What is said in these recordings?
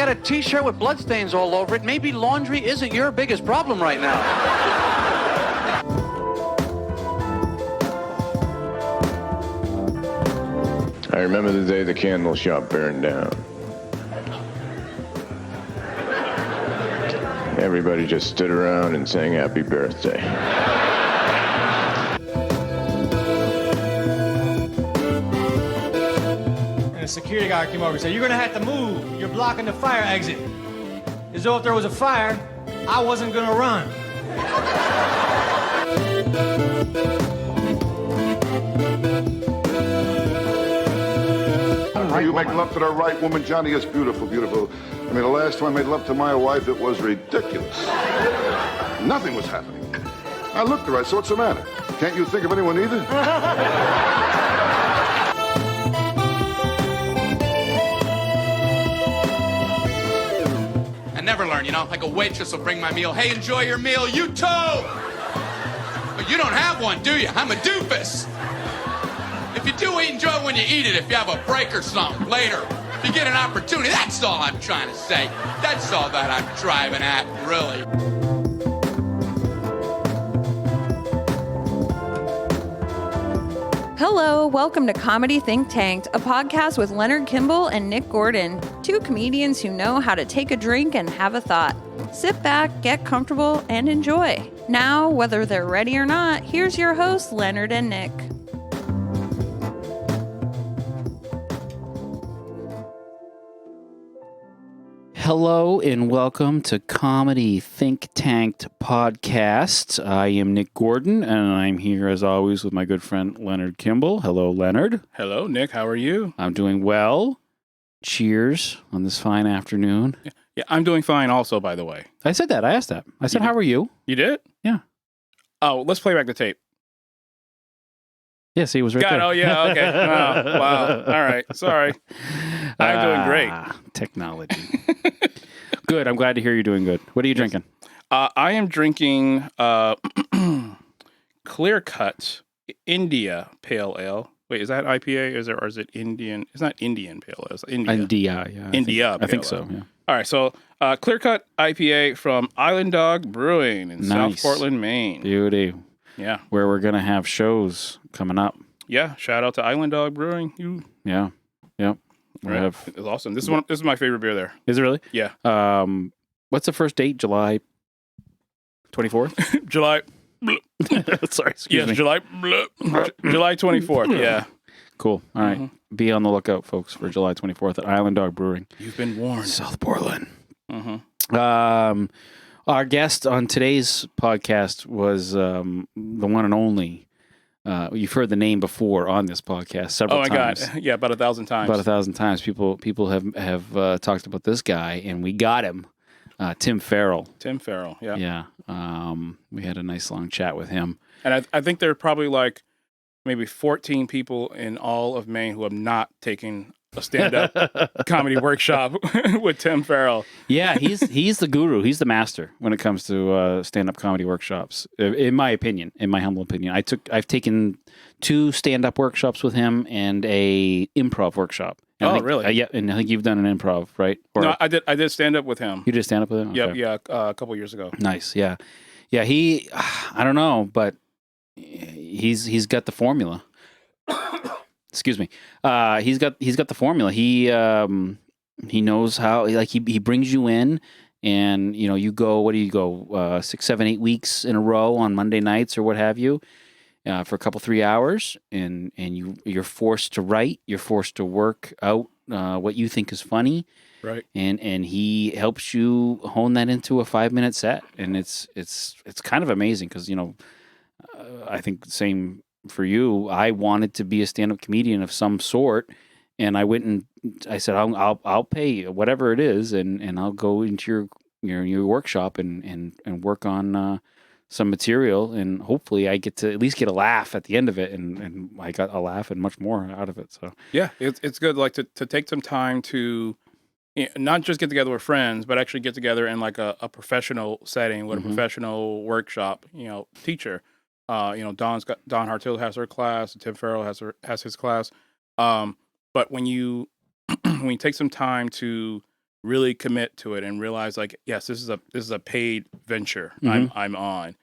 got a T-shirt with bloodstains all over it. Maybe laundry isn't your biggest problem right now. I remember the day the candle shop burned down. Everybody just stood around and sang happy birthday. And a security guard came over and said, "You're gonna have to move. You're blocking the fire exit." As though if there was a fire, I wasn't gonna run. You make love to the right woman, Johnny, is beautiful, beautiful. I mean, the last time I made love to my wife, it was ridiculous. Nothing was happening. I looked at her, I said, "What's the matter? Can't you think of anyone either?" I never learn, you know, like a waitress will bring my meal. "Hey, enjoy your meal, you too!" But you don't have one, do you? I'm a doofus. If you do eat, enjoy it when you eat it. If you have a break or something later, if you get an opportunity, that's all I'm trying to say. That's all that I'm driving at, really. Hello, welcome to Comedy Think Tanked, a podcast with Leonard Kimball and Nick Gordon, two comedians who know how to take a drink and have a thought. Sit back, get comfortable, and enjoy. Now, whether they're ready or not, here's your hosts, Leonard and Nick. Hello and welcome to Comedy Think Tanked Podcast. I am Nick Gordon and I'm here as always with my good friend Leonard Kimball. Hello, Leonard. Hello, Nick. How are you? I'm doing well. Cheers on this fine afternoon. Yeah, I'm doing fine also, by the way. I said that. I asked that. I said, how are you? You did? Yeah. Oh, let's play back the tape. Yeah, see, it was right Got it. there. Oh, yeah. Okay. Oh, wow. All right. Sorry. I'm doing great. Technology. Good. I'm glad to hear you're doing good. What are you drinking? I am drinking Clear Cut India Pale Ale. Wait, is that IPA? Or is it Indian? It's not Indian Pale Ale. It's India. India, yeah. I think so, yeah. All right. So Clear Cut IPA from Island Dog Brewing in South Portland, Maine. Beauty. Yeah. Where we're going to have shows coming up. Yeah. Shout out to Island Dog Brewing. Yeah. Yep. Right. It's awesome. This is my favorite beer there. Is it really? Yeah. What's the first date? July 24th? July. Sorry. Excuse me. July 24th. Yeah. Cool. All right. Be on the lookout, folks, for July 24th at Island Dog Brewing. You've been warned. South Portland. Our guest on today's podcast was the one and only. You've heard the name before on this podcast several times. Oh my God! Yeah, about 1,000 times. About 1,000 times. People have talked about this guy, and we got him. Tim Ferrell. Tim Ferrell. Yeah. Yeah. We had a nice long chat with him. And I think there are probably like maybe 14 people in all of Maine who have not taken a stand-up comedy workshop with Tim Ferrell. Yeah, he's the guru. He's the master when it comes to stand-up comedy workshops. In my opinion, in my humble opinion, I've taken 2 stand-up workshops with him and a improv workshop. And really? Yeah, and I think you've done an improv, right? No, I did stand-up with him. You did stand-up with him? Okay. Yeah, a couple years ago. Nice, yeah. Yeah, I don't know, but he's got the formula. Excuse me. He's got the formula. He knows how. Like he brings you in, and you go. What do you go? 6, 7, 8 weeks in a row on Monday nights or what have you, for a couple 3 hours, and you're forced to write. You're forced to work out what you think is funny. Right. And he helps you hone that into a 5-minute set, and it's kind of amazing because I think the same for you. I wanted to be a stand-up comedian of some sort, and I went and I said I'll pay whatever it is, and I'll go into your workshop and work on some material, and hopefully I get to at least get a laugh at the end of it, and I got a laugh and much more out of it. So yeah, it's good like to take some time to not just get together with friends, but actually get together in like a professional setting with a professional workshop, teacher. Don Hartill has her class, Tim Ferrell has his class. But when you when you take some time to really commit to it and realize like, yes, this is a paid venture I'm on,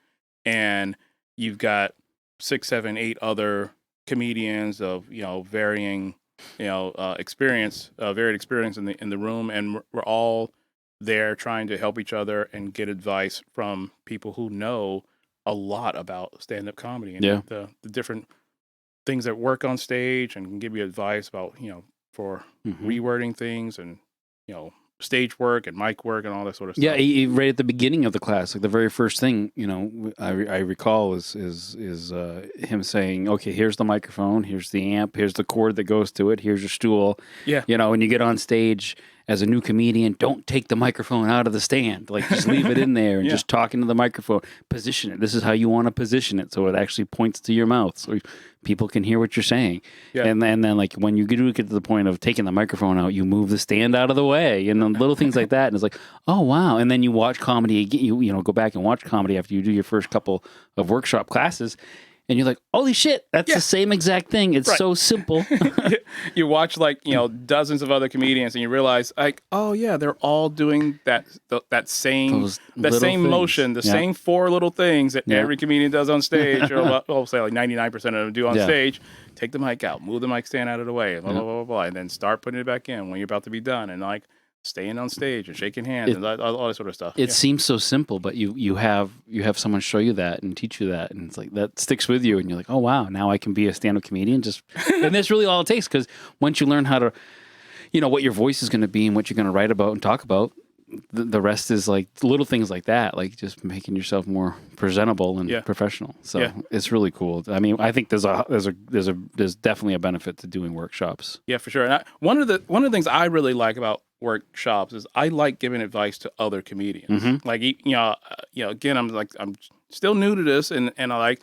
and you've got 6, 7, 8 other comedians of varying varied experience in the room, and we're all there trying to help each other and get advice from people who know a lot about stand-up comedy and the different things that work on stage, and can give you advice about for rewording things and stage work and mic work and all that sort of stuff. Yeah, right at the beginning of the class, like the very first thing, I recall is him saying, "Okay, here's the microphone, here's the amp, here's the cord that goes to it, here's your stool." Yeah, when you get on stage as a new comedian, don't take the microphone out of the stand. Like, just leave it in there and just talk into the microphone. Position it. This is how you want to position it, so it actually points to your mouth, so people can hear what you're saying. Yeah. And then like when you get to the point of taking the microphone out, you move the stand out of the way, and then little things like that. And it's like, oh wow! And then you watch comedy again. You go back and watch comedy after you do your first couple of workshop classes. And you're like, holy shit, that's the same exact thing. It's so simple. You watch like, dozens of other comedians, and you realize like, oh yeah, they're all doing that same motion, the same 4 little things that every comedian does on stage, or I'll say like 99% of them do on stage. Take the mic out, move the mic stand out of the way, blah, blah, blah, blah, and then start putting it back in when you're about to be done, and like staying on stage and shaking hands and all that sort of stuff. It seems so simple, but you have someone show you that and teach you that, and it's like that sticks with you, and you're like, oh wow, now I can be a stand-up comedian. And that's really all it takes, because once you learn how to, what your voice is going to be and what you're going to write about and talk about, the rest is like little things like that, like just making yourself more presentable and professional. So it's really cool. I mean, I think there's definitely a benefit to doing workshops. Yeah, for sure. And one of the things I really like about workshops is I like giving advice to other comedians. Like, again, I'm still new to this, and I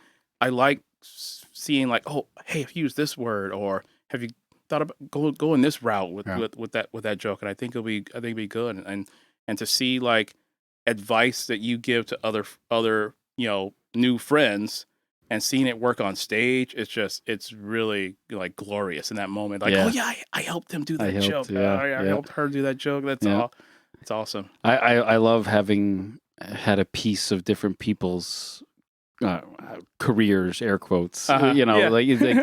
like seeing like, oh, hey, if you use this word, or have you thought about going this route with that joke, and I think it'll be good, and to see like advice that you give to other new friends, and seeing it work on stage, it's really like glorious in that moment. Like, oh yeah, I helped him do that joke. I helped her do that joke. That's all. It's awesome. I love having had a piece of different people's careers, air quotes. Like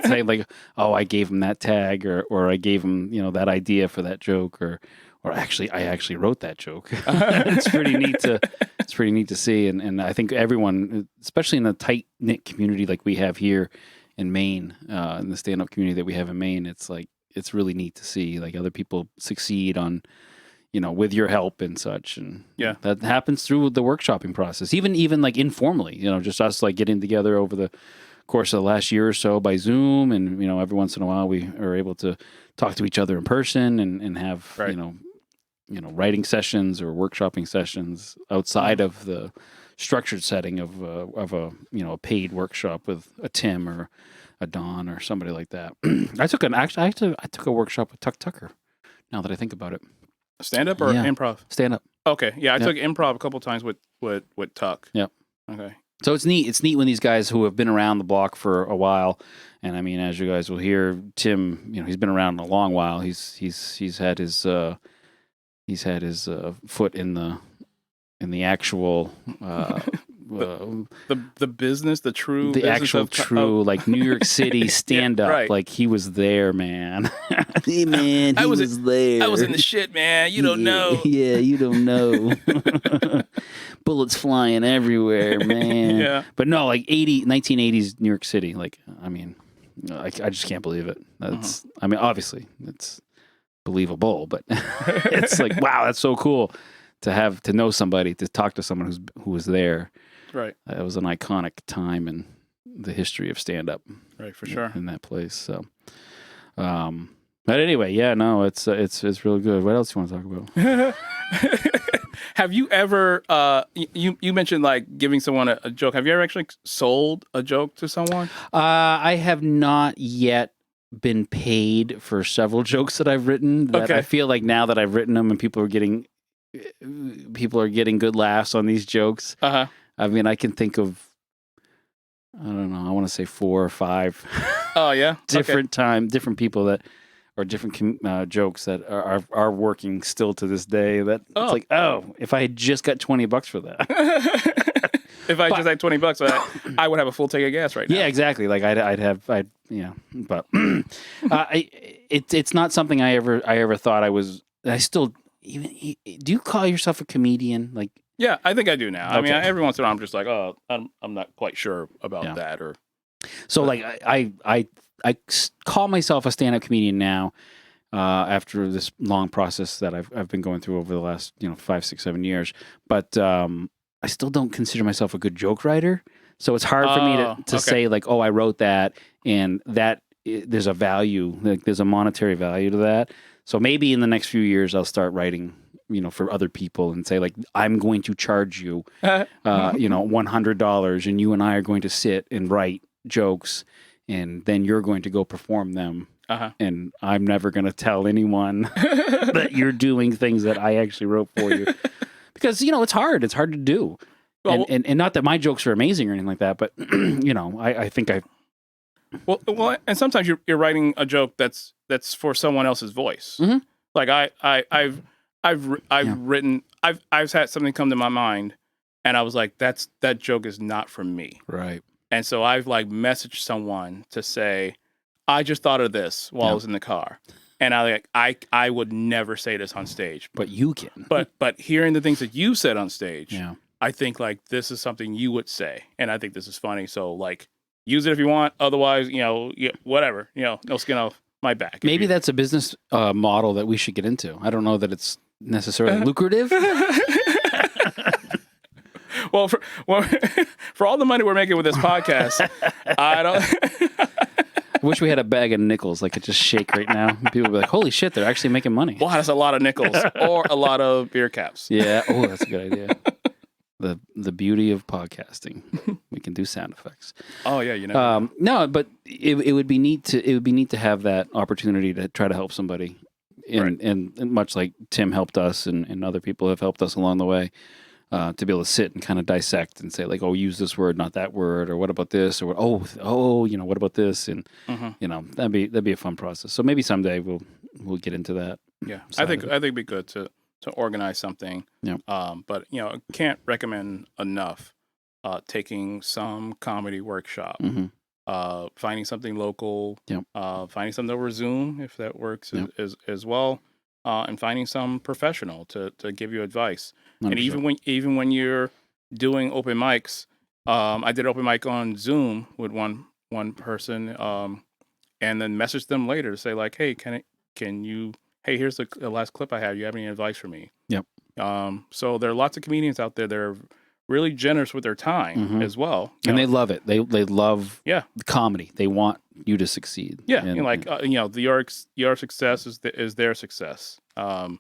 say like, oh, I gave him that tag, or I gave him that idea for that joke, or actually I actually wrote that joke. It's pretty neat to see, and I think everyone, especially in the tight knit community like we have here in Maine, in the stand up community that we have in Maine, it's like it's really neat to see like other people succeed on with your help and such, and that happens through the workshopping process, even like informally, just us like getting together over the course of the last year or so by Zoom, and every once in a while we are able to talk to each other in person and have writing sessions or workshopping sessions outside of the structured setting of a paid workshop with a Tim or a Don or somebody like that. I took a workshop with Tuck Tucker. Now that I think about it, stand up or improv? Stand up. Okay, yeah, I took improv a couple times with Tuck. Yep. Okay. So it's neat. It's neat when these guys who have been around the block for a while, and I mean, as you guys will hear, Tim, he's been around a long while. He's had his foot in the actual the business, the true like New York City stand up. Right. Like he was there, man. Hey man, he was there. I was in the shit, man. You don't know. Yeah, you don't know. Bullets flying everywhere, man. Yeah. But no, like 1980s New York City. Like, I mean, I just can't believe it. That's, I mean, obviously it's believable, but it's like, wow, that's so cool to know somebody, to talk to someone who was there. Right. It was an iconic time in the history of stand up. Right, for sure. In that place. So, but anyway, yeah, no, it's really good. What else do you want to talk about? Have you ever, you mentioned like giving someone a joke. Have you ever actually sold a joke to someone? I have not yet been paid for several jokes that I've written. That I feel like now that I've written them and people are getting good laughs on these jokes. Uh-huh. I mean, I can think of, I don't know, I want to say 4 or 5. Oh yeah. different people that or different jokes that are working still to this day. That it's like, if I had just got $20 for that. If I just had $20, I would have a full tank of gas right now. Yeah, exactly. Like but it's not something I ever thought I was. I still even. Do you call yourself a comedian? Like, yeah, I think I do now. I mean, Okay. every once in a while, I'm just like, I'm not quite sure about that. Or so like I call myself a stand-up comedian now. After this long process that I've been going through over the last 5, 6, 7 years, but I still don't consider myself a good joke writer. So it's hard for me to say like, oh, I wrote that, and that there's a value, like there's a monetary value to that. So maybe in the next few years I'll start writing, for other people and say like, I'm going to charge you, $100, and you and I are going to sit and write jokes, and then you're going to go perform them. And I'm never going to tell anyone that you're doing things that I actually wrote for you. Because, it's hard. It's hard to do. Well, and not that my jokes are amazing or anything like that, but, I think I... Well, and sometimes you're writing a joke that's for someone else's voice. Mm-hmm. Like I've had something come to my mind, and I was like, that joke is not from me. Right. And so I've like messaged someone to say, I just thought of this while I was in the car. And I would never say this on stage. But you can. But hearing the things that you said on stage, I think like this is something you would say. And I think this is funny. So like use it if you want. Otherwise, whatever, no skin off my back. Maybe that's a business model that we should get into. I don't know that it's necessarily lucrative. Well, for all the money we're making with this podcast, I don't... I wish we had a bag of nickels that could just shake right now. People would be like, holy shit, they're actually making money. Wow, that's a lot of nickels or a lot of beer caps. Yeah. Oh, that's a good idea. The beauty of podcasting. We can do sound effects. Oh yeah, no, but it would be neat to have that opportunity to try to help somebody. And much like Tim helped us and other people have helped us along the way. To be able to sit and kind of dissect and say like, oh, use this word, not that word, or what about this, or what about this, and that'd be a fun process. So maybe someday we'll get into that. Yeah, I think it'd be good to organize something. Yeah. But can't recommend enough taking some comedy workshop, finding something local, finding something over Zoom if that works as well. And finding some professional to give you advice. 100%. And even when you're doing open mics, I did open mic on Zoom with one person, and then message them later to say like, hey, here's the last clip I have. You have any advice for me? Yep. So there are lots of comedians out there that are really generous with their time as well. And they love it. They love the comedy. They want you to succeed. Yeah, your success is their success. I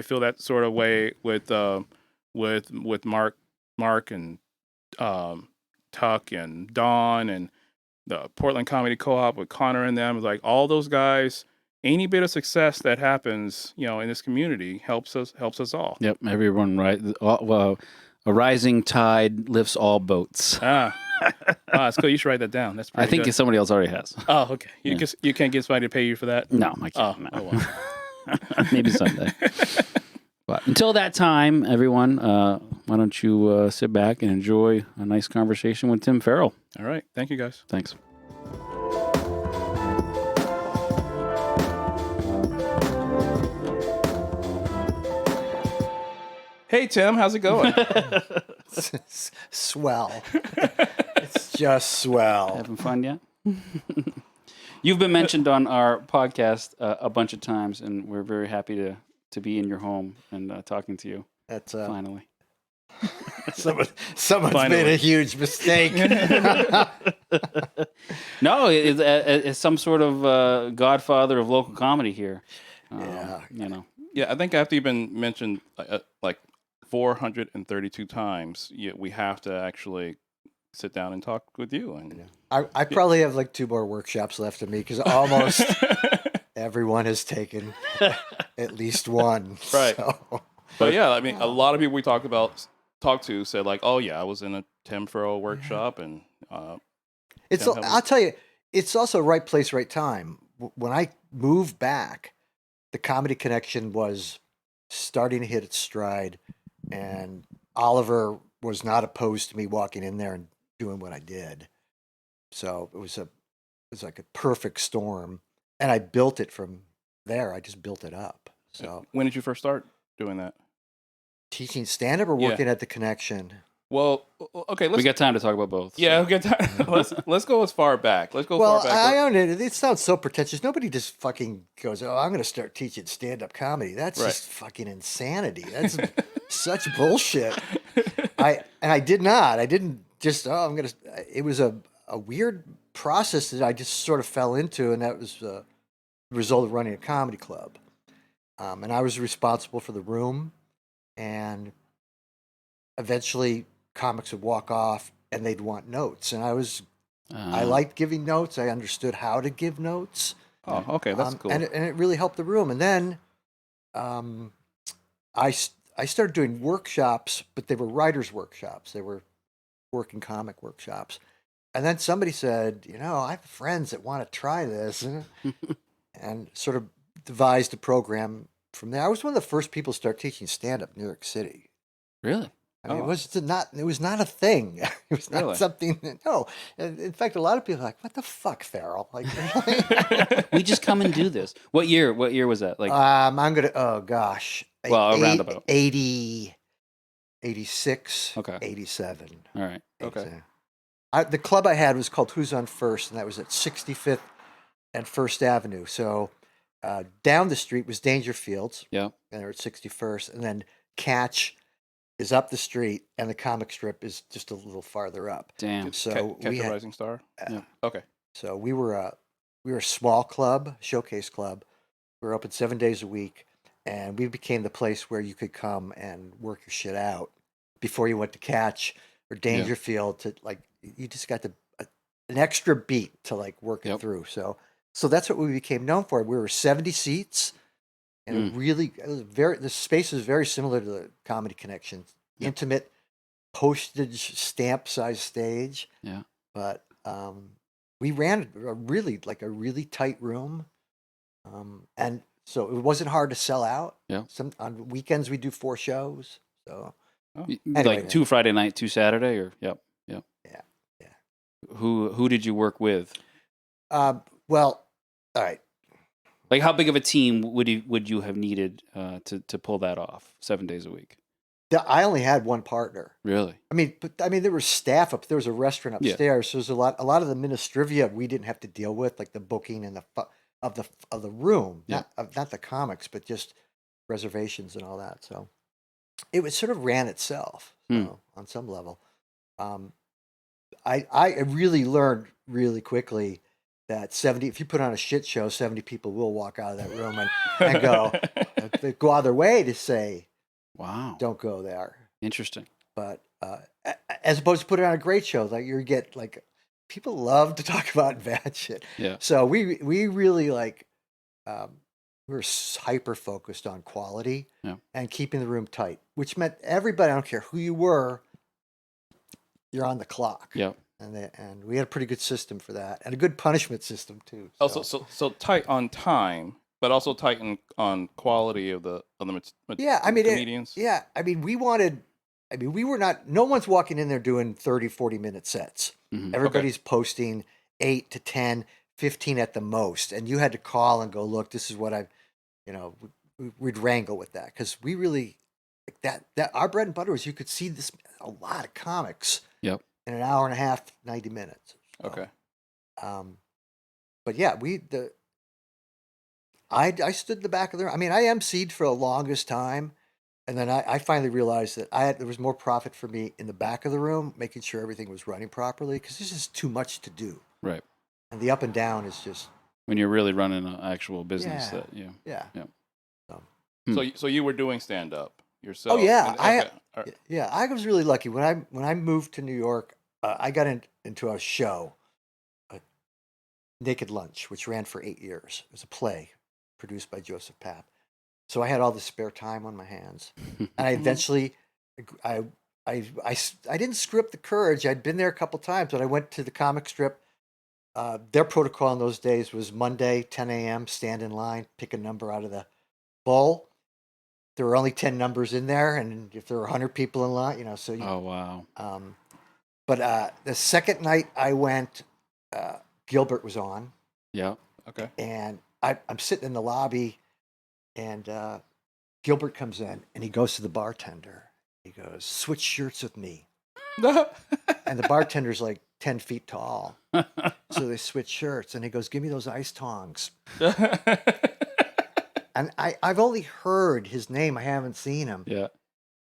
feel that sort of way with Mark and Tuck and Don and the Portland Comedy Co-op with Connor and them. Like all those guys, any bit of success that happens, in this community helps us all. Yep, everyone, right? Well, a rising tide lifts all boats. That's cool. You should write that down. That's pretty I think good. Somebody else already has. Oh, okay. You can't get somebody to pay you for that? No, I can't. Oh well. Maybe someday. But until that time, everyone, why don't you sit back and enjoy a nice conversation with Tim Ferrell. All right. Thank you, guys. Thanks. Hey, Tim. How's it going? Swell. It's just swell. Having fun yet? You've been mentioned on our podcast a bunch of times, and we're very happy to be in your home and talking to you. That's finally. Someone's made a huge mistake. No, it's some sort of godfather of local comedy here. Yeah, I think after you've been mentioned like 432 times, we have to actually sit down and talk with you. And I probably have like 2 more workshops left of me because almost everyone has taken at least one. Right. So. But yeah, I mean, a lot of people we talked to said like, oh yeah, I was in a Tim Ferrell workshop, and I'll tell you, it's also right place, right time. When I move back, the Comedy Connection was starting to hit its stride, and Oliver was not opposed to me walking in there and doing what I did. So it was like a perfect storm, and I built it from there. I just built it up. So when did you first start doing that? teaching stand up or Yeah. working at the Connection? Well, okay, We got time to talk about both. yeah, we got time. let's go as far back. Let's go Well, far back. I own it. It sounds so pretentious. Nobody just fucking goes, "Oh, I'm going to start teaching stand-up comedy." That's Right. just fucking insanity. That's such bullshit. I did not. I didn't just. Oh, I'm going to. It was a weird process that I just sort of fell into, and that was the result of running a comedy club. And I was responsible for the room, and eventually comics would walk off and they'd want notes, and I liked giving notes. I understood how to give notes. Oh, okay, that's cool. And it really helped the room. And then I started doing workshops, but they were writers' workshops. They were working comic workshops. And then somebody said, I have friends that want to try this, and sort of devised a program from there. I was one of the first people to start teaching stand-up in New York City. Really? I mean, it was not a thing. It was not Really? something. No, in fact, a lot of people are like, "What the fuck, Ferrell?" Like, We just come and do this. What year was that? Like, I'm gonna. Oh gosh. Well, a roundabout. 80, 86, Okay. 87. all right. Okay. The club I had was called Who's on First, and that was at 65th and First Avenue. So down the street was Dangerfield, Yeah. and they're at 61st, and then Catch is up the street, and the comic strip is just a little farther up. Damn. So Catch we a had, Rising Star. Yeah. Okay. so we were a small club, showcase club. We were open 7 days a week, and we became the place where you could come and work your shit out before you went to Catch or Dangerfield. To like, you just got an extra beat to like work it Yep. through. So that's what we became known for. We were 70 seats, and the space is very similar to the Comedy Connection. Intimate, postage stamp size stage. Yeah. But we ran a really tight room, and so it wasn't hard to sell out. Yeah. On weekends we do 4 shows. So Like Anyway, 2 Friday night, 2 Saturday, or yep. yeah. Who did you work with? Well, all right. Like, how big of a team would you have needed to pull that off 7 days a week? I only had one partner. Really? There was staff up. There was a restaurant Yeah. upstairs. So there's a lot of the ministrivia we didn't have to deal with, like the booking and of the room, Yeah. not the comics, but just reservations and all that. So it was sort of ran itself on some level. I really learned really quickly that if you put on a shit show, 70 people will walk out of that room and go out of their way to say, Wow. don't go there. Interesting. But as opposed to putting on a great show, like you get like people love to talk about bad shit. Yeah. So we really like we were hyper focused on quality and keeping the room tight, which meant everybody, I don't care who you were, you're on the clock. Yep. And we had a pretty good system for that, and a good punishment system too. Also, so tight on time, but also tight on quality of the comedians. we wanted. We were not. No one's walking in there doing 30, 40-minute sets. Mhm. Everybody's posting 8 to 10, 15 at the most, and you had to call and go, look, this is what we'd wrangle with that because we really like that. Our bread and butter was you could see this a lot of comics. Yep. In an hour and a half, 90 minutes. So, Okay. But yeah, I stood in the back of the room. I emceed for the longest time, and then I finally realized that there was more profit for me in the back of the room, making sure everything was running properly, because this is too much to do. Right. And the up and down is just When you're really running an actual business. yeah. So you were doing stand up yourself? Oh yeah, Okay. I was really lucky when I moved to New York. I got into a show, Naked Lunch, which ran for 8 years. It was a play produced by Joseph Papp. So I had all this spare time on my hands, and I eventually, I didn't screw up the courage. I'd been there a couple times, but I went to the comic strip their protocol in those days was Monday, 10 a.m., stand in line, pick a number out of the bowl. There were only 10 numbers in there, and if there were 100 people in line, so you. Oh wow. But the second night I went, Gilbert was on, Yeah. Okay. and I'm sitting in the lobby, and Gilbert comes in, and he goes to the bartender. He goes, "Switch shirts with me." And the bartender's like 10 feet tall. So they switch shirts, and he goes, "Give me those ice tongs." And I've only heard his name. I haven't seen him. Yeah.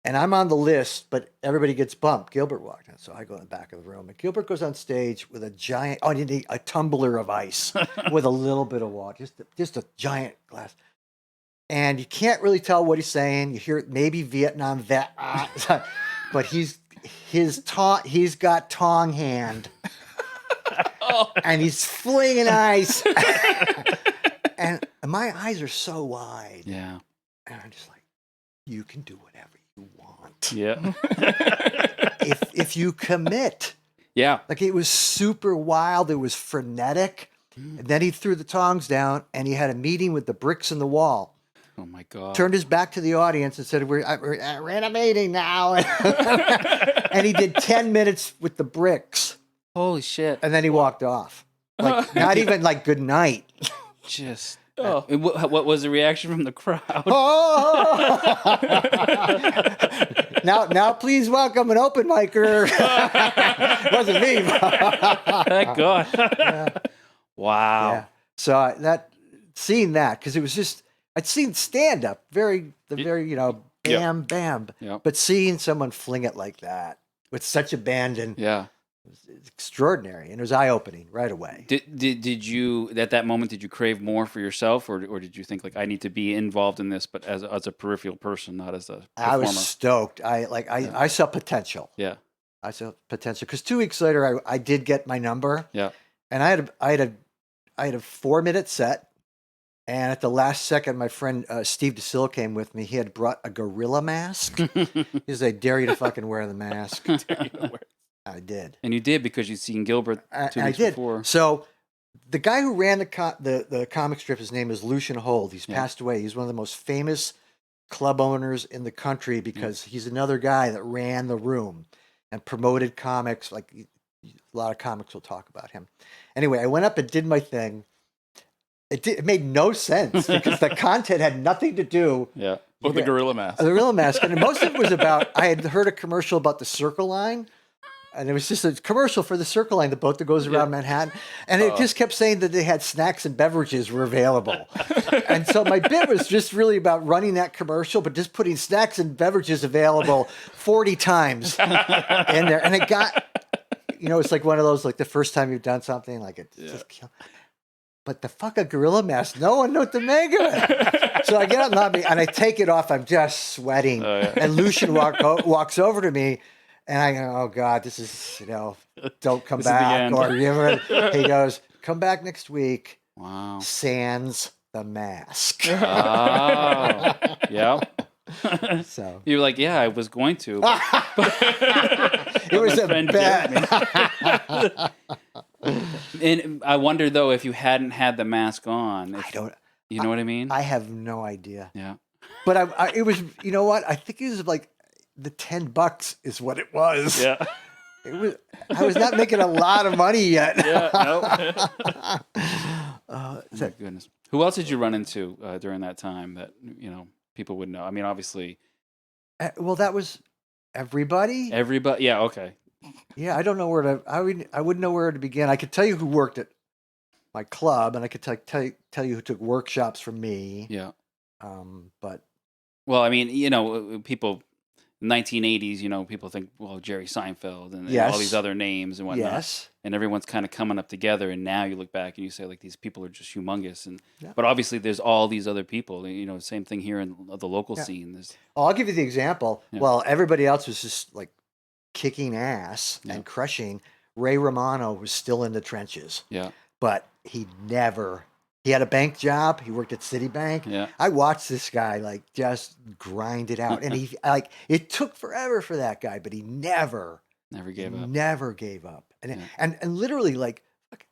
And I'm on the list, but everybody gets bumped. Gilbert walked in, so I go in the back of the room. And Gilbert goes on stage with a giant, a tumbler of ice with a little bit of water, just a giant glass. And you can't really tell what he's saying. You hear maybe Vietnam vet, but he's got tong hand, and he's flinging ice. And my eyes are so wide. Yeah. And I'm just like, you can do whatever you want. Yeah. if you commit. Yeah. Like, it was super wild. It was frenetic. And then he threw the tongs down, and he had a meeting with the bricks in the wall. Oh my God. Turned his back to the audience and said, we're in a meeting now. And he did 10 minutes with the bricks. Holy shit. And then he walked off. Like, not even like good night. Just. What was the reaction from the crowd? Oh! now, please welcome an open micer. Wasn't me. Thank God. Yeah. Wow. Yeah. So seeing that, because it was just, I'd seen stand up, very bam, bam. Yep. But seeing someone fling it like that with such abandon, it's extraordinary, and it was eye opening right away. Did you at that moment? Did you crave more for yourself, or did you think like I need to be involved in this, but as a peripheral person, not as a performer? I was stoked. I saw potential. Yeah, I saw potential because 2 weeks later I did get my number. Yeah, and I had a 4-minute set, and at the last second, my friend Steve DeSille came with me. He had brought a gorilla mask. He said, "I dare you to fucking wear the mask." I did. And you did because you'd seen Gilbert 2 weeks before. So the guy who ran the comic strip, his name is Lucian Hold. He's passed away. He's one of the most famous club owners in the country because he's another guy that ran the room and promoted comics. Like, a lot of comics will talk about him. Anyway, I went up and did my thing. It made no sense because the content had nothing to do with the gorilla mask. The gorilla mask. And most of it was about, I had heard a commercial about the Circle Line. And it was just a commercial for the Circle Line, the boat that goes around Manhattan. And it just kept saying that they had snacks and beverages were available. And so my bit was just really about running that commercial, but just putting snacks and beverages available 40 times in there. And it got, it's like one of those, like the first time you've done something, like it just killed. But the fucking gorilla mask, no one knew what to make of it. So I get out in the lobby and I take it off. I'm just sweating. And Lucian walks over to me. And I go, oh God, this is, don't come back. Or he goes, come back next week. Wow. Sans the mask. Oh, yeah. So you were like, yeah, I was going to. It was a bet. And I wonder though if you hadn't had the mask on. You know what I mean? I have no idea. Yeah. But it was, you know what? I think it was like the $10 is what it was. Yeah. I was not making a lot of money yet. Yeah. Oh my goodness. Who else did you run into during that time that people would know? I mean, obviously. Well, that was everybody. Everybody. Yeah. Okay. Yeah, I don't know where to. I wouldn't know where to begin. I could tell you who worked at my club, and I could tell you who took workshops from me. Yeah. But. Well, I mean, people. 1980s, people think, well, Jerry Seinfeld and all these other names and whatnot. Yes. And everyone's kind of coming up together. And now you look back and you say, like, these people are just humongous. But obviously, there's all these other people. Same thing here in the local scene. I'll give you the example. Yeah. Well, everybody else was just like kicking ass and crushing. Ray Romano was still in the trenches. Yeah. But he had a bank job. He worked at Citibank. Yeah. I watched this guy just grind it out. And he it took forever for that guy, but he never gave up. Never gave up. And literally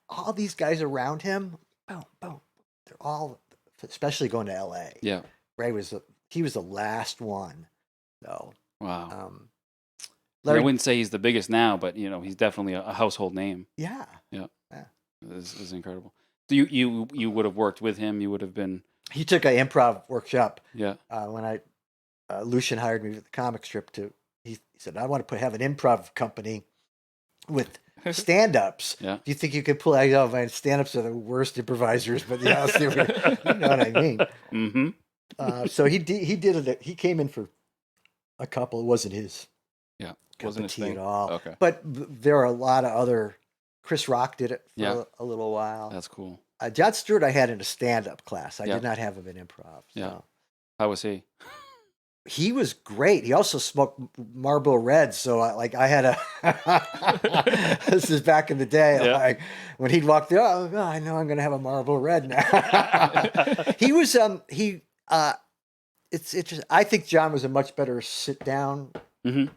all these guys around him, boom, boom, they're all, especially going to L.A. Yeah. Ray was the last one, though. Wow. Larry, I wouldn't say he's the biggest now, but he's definitely a household name. yeah. This is incredible. So you would have worked with him. You would have been. He took an improv workshop. Yeah. When Lucian hired me for the comic strip he said, I want to have an improv company with stand-ups. Yeah. Do you think you could pull out? Oh, man, stand-ups are the worst improvisers, but yeah, I'll see you know what I mean. Mm-hmm. So he did it. He came in for a couple. It wasn't his. Yeah. Wasn't cup of his tea thing? at all. Okay. But there are a lot of other. Chris Rock did it for a little while. That's cool. Jon Stewart I had in a stand-up class. I Yeah. did not have him in improv. So. Yeah. How was he? He was great. He also smoked Marlboro Reds, so I had a. This is back in the day, Yeah. like when he'd walk through. Oh, I know I'm going to have a Marlboro Red now. He was it's interesting. I think John was a much better sit-down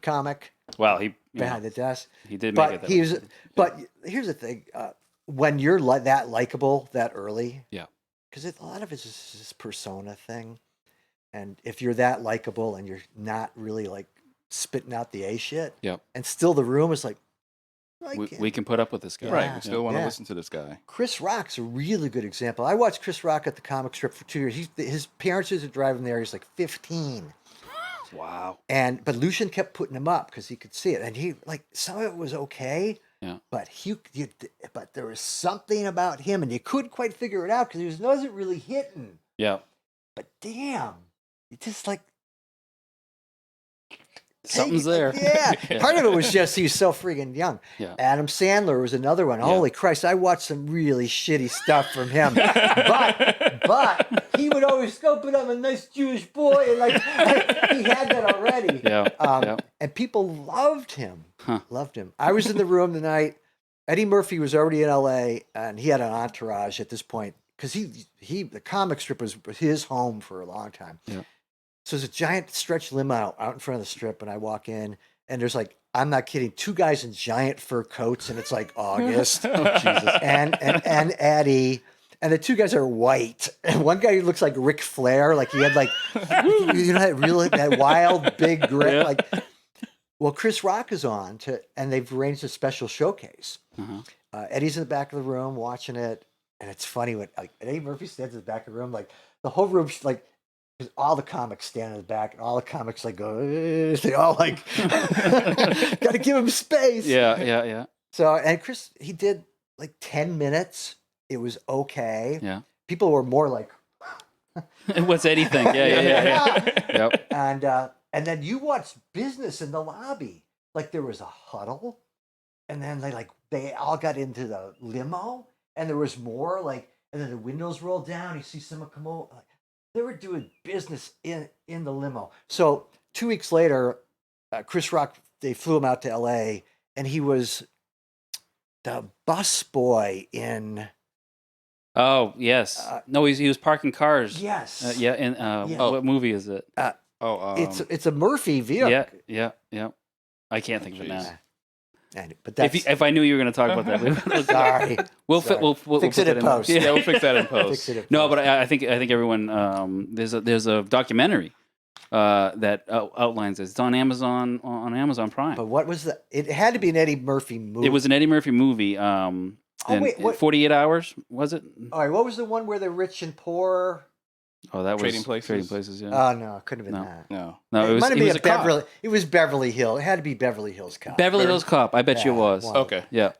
comic Well, he behind the desk. he did make it. But he was. But here's the thing: when you're that likable that early, Yeah. because a lot of it's just this persona thing. And if you're that likable and you're not really like spitting out the A shit, Yep. and still the room is like We can put up with this guy. Right. We still want to Yeah. listen to this guy. Chris Rock's a really good example. I watched Chris Rock at the comic strip for 2 years. His parents used to drive him there. He's like 15. Wow. But Lucian kept putting him up because he could see it. And he like some of it was okay. Yeah. But but there was something about him and you couldn't quite figure it out because he wasn't really hitting. Yeah. But damn, it just like Something's there. Yeah. Part of it was just he was so freaking young. Yeah. Adam Sandler was another one. Holy Christ, I watched some really shitty stuff from him. but he would always go, but I'm a nice Jewish boy. And like he had that already. Yeah. And people loved him. Loved him. I was in the room the night. Eddie Murphy was already in LA and he had an entourage at this point. Because the comic strip was his home for a long time. Yeah. So there's a giant stretch limo out in front of the strip, and I walk in, and there's like, I'm not kidding, 2 guys in giant fur coats, and it's like August. Jesus. And Eddie, and the 2 guys are white, and one guy looks like Ric Flair, like he had like, that wild big grit, Yeah. like. Well, Chris Rock is on and they've arranged a special showcase. Eddie's in the back of the room watching it, and it's funny when like Eddie Murphy stands in the back of the room, like the whole room's like. All the comics stand in the back, and all the comics like go. They all like, got to give him space. Yeah. So, and Chris, he did like 10 minutes. It was okay. Yeah. People were more like, What's Eddie think? Yeah. Yep. And then you watched business in the lobby. Like there was a huddle, and then they all got into the limo, and there was more and then the windows rolled down. You see someone come over. They were doing business in the limo. So 2 weeks later, Chris Rock, they flew him out to L.A., and he was the bus boy in... Oh, yes. No, he was parking cars. Yes. What movie is it? It's a Murphy vehicle. Yeah. I can't think of it now. But that's... If I knew you were going to talk about that, Sorry. We'll fix it in post. Yeah, we'll fix that in post. No, but I think everyone there's a documentary that outlines this. It's on Amazon Prime. But what was it had to be an Eddie Murphy movie. It was an Eddie Murphy movie. What? 48 Hours was it? All right, what was the one where the rich and poor? Oh, that Trading was Places? Trading Places. Yeah. Oh no, it couldn't have been that. No. It was. Might have It been was a cop. Beverly. It was Beverly Hills. It had to be Beverly Hills Cop. Beverly Hills Cop. I bet you it was. one. Okay. Yeah.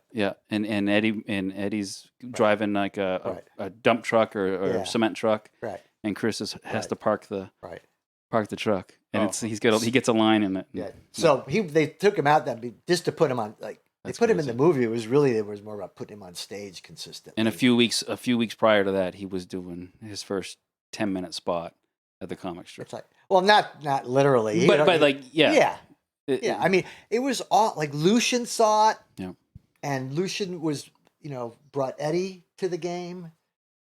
And Eddie's driving like a dump truck or Yeah. cement truck. Right. And Chris has to park the truck, and Oh. he gets a line in it. Yeah. So they took him out just to put him on they put him in the movie. It was more about putting him on stage consistently. And a few weeks prior to that, he was doing his first 10-minute spot at the comic strip. It's like, well, not literally, But yeah. Yeah. I mean, it was all like Lucian saw it. Yeah. And Lucian was, brought Eddie to the game,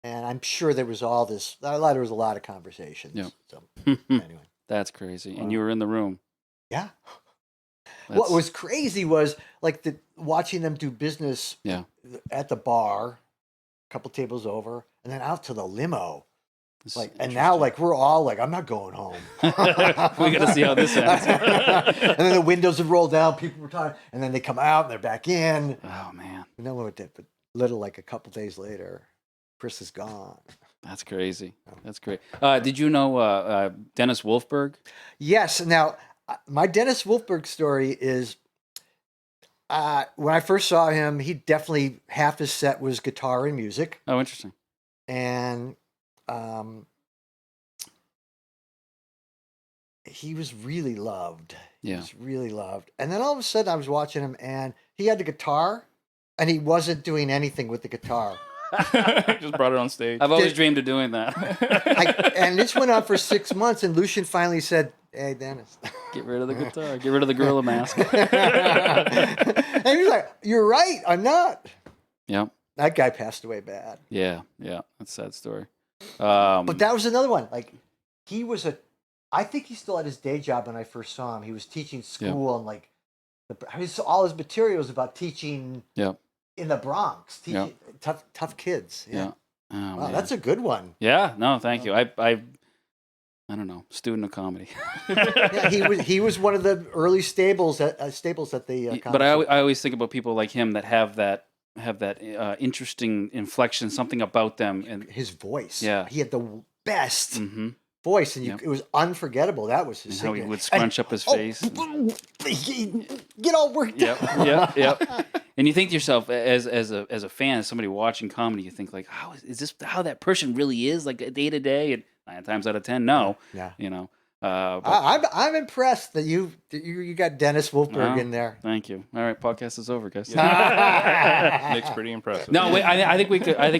and I'm sure there was all this. There was a lot of conversations. Yeah. So anyway, That's crazy. And you were in the room. yeah. What was crazy was like watching them do business at the bar, a couple tables over, and then out to the limo. Like, and now like we're all like, I'm not going home. We got to see how this ends. And then the windows would roll down, people were talking, and then they come out and they're back in. Oh man. No one did, but little like a couple days later, Chris is gone. That's crazy. That's great. Did you know Dennis Wolfberg? Yes. Now, my Dennis Wolfberg story is when I first saw him, he definitely half his set was guitar and music. Oh, interesting. And he was really loved. Yeah. He was really loved. And then all of a sudden I was watching him and he had the guitar and he wasn't doing anything with the guitar. Just brought it on stage. I've always dreamed of doing that. And this went on for 6 months and Lucian finally said, "Hey, Dennis. Get rid of the guitar. Get rid of the gorilla mask." And he was like, "You're right. I'm not." Yep. That guy passed away bad. Yeah. That's a sad story. But that was another one. Like I think he still had his day job when I first saw him. He was teaching school and like all his materials about teaching in the Bronx, teaching tough kids. Yeah. Oh, wow, that's a good one. Yeah. No, thank you. I don't know, student of comedy. Yeah, he was one of the early staples at the. But I always think about people like him that have that interesting inflection, something about them, and his voice. Yeah, he had the best voice, and it was unforgettable. That was his. And how he would scrunch up his face. Get all worked out. Yep. And you think to yourself, as a fan, as somebody watching comedy, you think like, how is this how that person really is, like day to day? And 9 times out of 10, no. Yeah. You know. I'm impressed that you got Dennis Wolfberg in there. Thank you. All right, podcast is over, guys. Nick's pretty impressive. No, wait, I think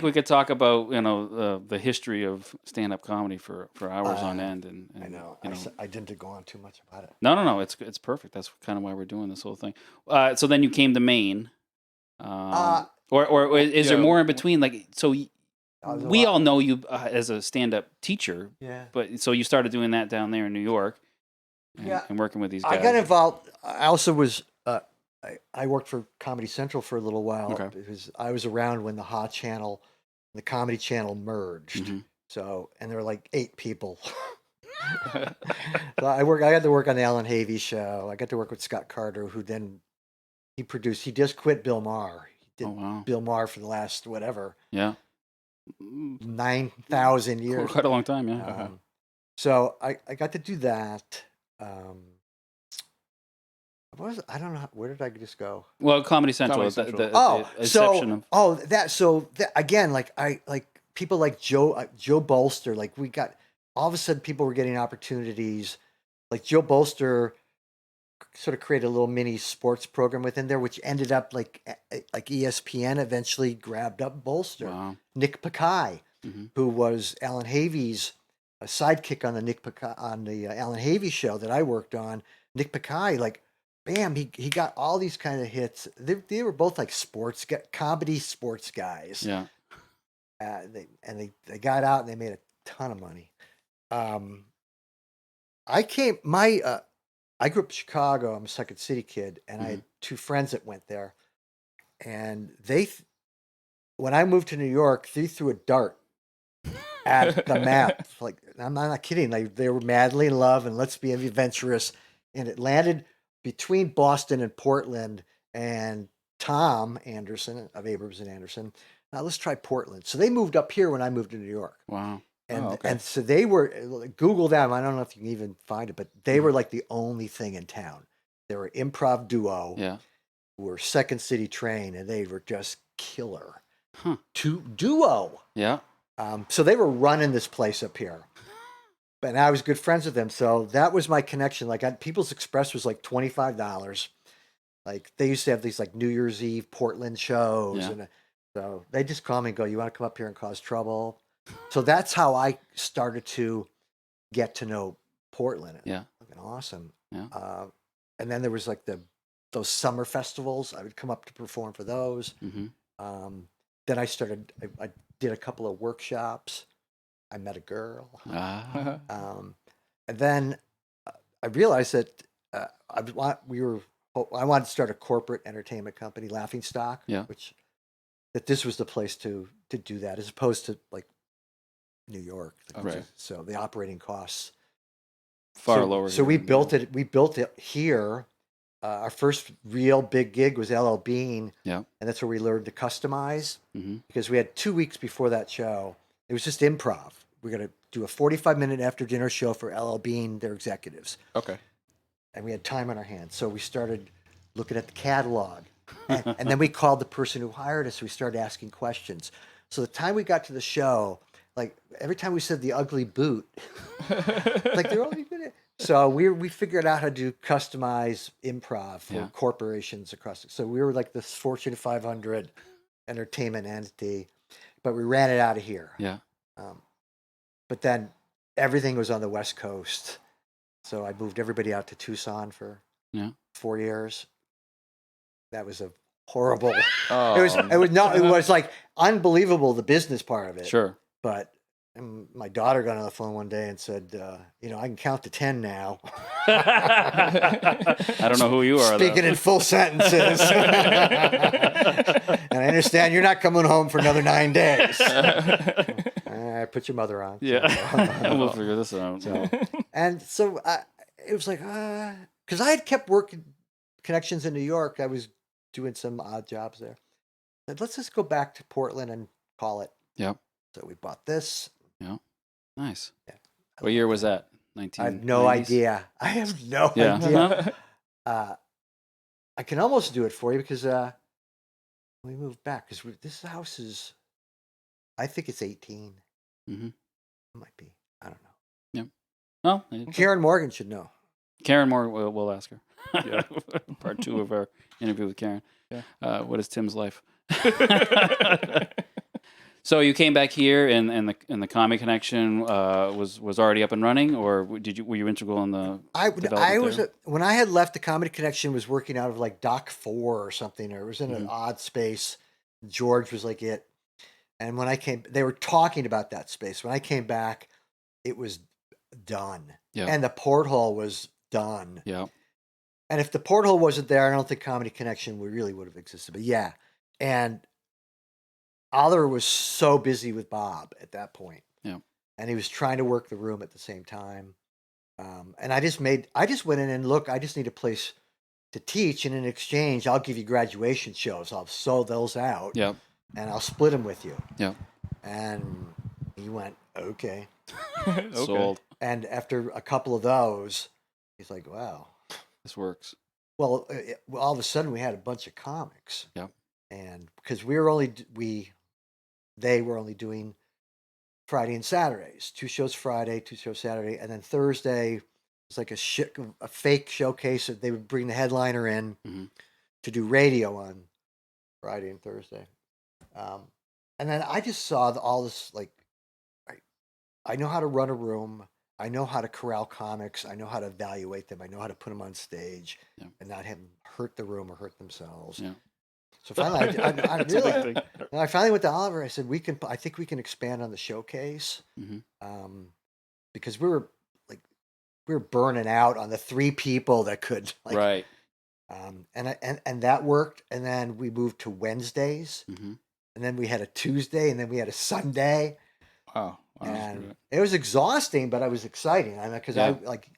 we could talk about the history of stand up comedy for hours on end. And I know. I didn't go on too much about it. No. It's perfect. That's kind of why we're doing this whole thing. So then you came to Maine, or is there more in between? Like so. We all know you as a stand-up teacher, but so you started doing that down there in New York, and working with these guys. I got involved. I also was. I worked for Comedy Central for a little while because I was around when the Hot Channel, and the Comedy Channel merged. Mm-hmm. So, and there were like 8 people. So I got to work on the Alan Havey show. I got to work with Scott Carter, who then he just quit Bill Maher. He did Bill Maher for the last whatever. Yeah. 9,000 years. Quite a long time, yeah. So I got to do that. I don't know. Where did I just go? Well, Comedy Central. Again, like people like Joe Bolster. Like we got all of a sudden people were getting opportunities. Like Joe Bolster sort of created a little mini sports program within there, which ended up like ESPN eventually grabbed up Bolster. Wow. Nick Pacai, who was Alan Havey's sidekick on the Alan Havey show that I worked on. Nick Pacai, like, bam, he got all these kind of hits. They were both like comedy sports guys. Yeah. They got out and they made a ton of money. I grew up in Chicago. I'm a Second City kid, and I had 2 friends that went there. And when I moved to New York, they threw a dart at the map. Like, I'm not kidding. Like, they were madly in love, and let's be adventurous. And it landed between Boston and Portland. And Tom Anderson of Abrams and Anderson, now let's try Portland. So they moved up here when I moved to New York. Wow. And so they were, Google them. I don't know if you can even find it, but they were like the only thing in town. They were improv duo. Yeah. Who were Second City trained, and they were just killer. Duo. Yeah. So they were running this place up here. And I was good friends with them. So that was my connection. Like People's Express was like $25. Like they used to have these like New Year's Eve Portland shows. Yeah. And so they just call me and go, "You want to come up here and cause trouble?" So that's how I started to get to know Portland. Yeah. Fucking awesome. Yeah. And then there was like those summer festivals. I would come up to perform for those. Mm-hmm. Then I I did a couple of workshops. I met a girl. And then I realized that we were I wanted to start a corporate entertainment company, Laughing Stock. Yeah. That this was the place to do that, as opposed to like New York. Right. So the operating costs Far lower. So here we than- built it. We built it here. Our first real big gig was LL Bean. Yeah. And that's where we learned to customize, Mm-hmm. because we had 2 weeks before that show. It was just improv. We're going to do a 45-minute after dinner show for LL Bean, their executives. Okay. And we had time on our hands. So we started looking at the catalog. And then we called the person who hired us. We started asking questions. So the time we got to the show, like every time we said the ugly boot, like they're only gonna. So we figured out how to do customized improv for corporations across. So we were like this Fortune 500 entertainment entity, but we ran it out of here. Yeah. But then everything was on the West Coast. So I moved everybody out to Tucson for 4 years. That was a horrible. Oh, It was like unbelievable, the business part of it. Sure. But my daughter got on the phone one day and said, I can count to 10 now. I don't know who you are. Speaking in full sentences. And I understand you're not coming home for another 9 days. All right, put your mother on. Yeah. We'll figure this out. And so it was like, because I had kept working connections in New York. I was doing some odd jobs there. I said, let's just go back to Portland and call it. Yep. So we bought this. Yeah. Nice. Yeah. What year was that? 1990s? I have no idea. I have no idea. I can almost do it for you because we moved back because this house is, I think it's 18. Mm-hmm. It might be. I don't know. Yeah. Well, Karen Morgan should know. Karen Moore, we'll ask her. Yeah. Part 2 of our interview with Karen. Yeah. What is Tim's life? So you came back here, and the Comic Connection was already up and running, or were you integral in the? I development was there? when I had left, the Comedy Connection was working out of like Dock 4 or something, or it was in an odd space. George was like it, and when I came, they were talking about that space. When I came back, it was done, and the porthole was done. Yeah. And if the porthole wasn't there, I don't think Comedy Connection really would have existed. But yeah, and Oliver was so busy with Bob at that point. Yeah. And he was trying to work the room at the same time. And I just went in and look, I just need a place to teach. And in exchange, I'll give you graduation shows. I'll sew those out. Yeah. And I'll split them with you. Yeah. And he went, okay. Sold. And after a couple of those, he's like, wow. This works. Well, all of a sudden we had a bunch of comics. Yeah. And because they were only doing Friday and Saturdays, 2 shows Friday, 2 shows Saturday, and then Thursday was like a fake showcase that they would bring the headliner in to do radio on Friday and Thursday. And then I just saw all this, like, I know how to run a room. I know how to corral comics. I know how to evaluate them. I know how to put them on stage and not have them hurt the room or hurt themselves. Yeah. So finally, I finally went to Oliver. I said, I think we can expand on the showcase, because we were burning out on the 3 people that could, like, right. And that worked. And then we moved to Wednesdays, and then we had a Tuesday, and then we had a Sunday. Wow. And it was exhausting, but it was exciting. Because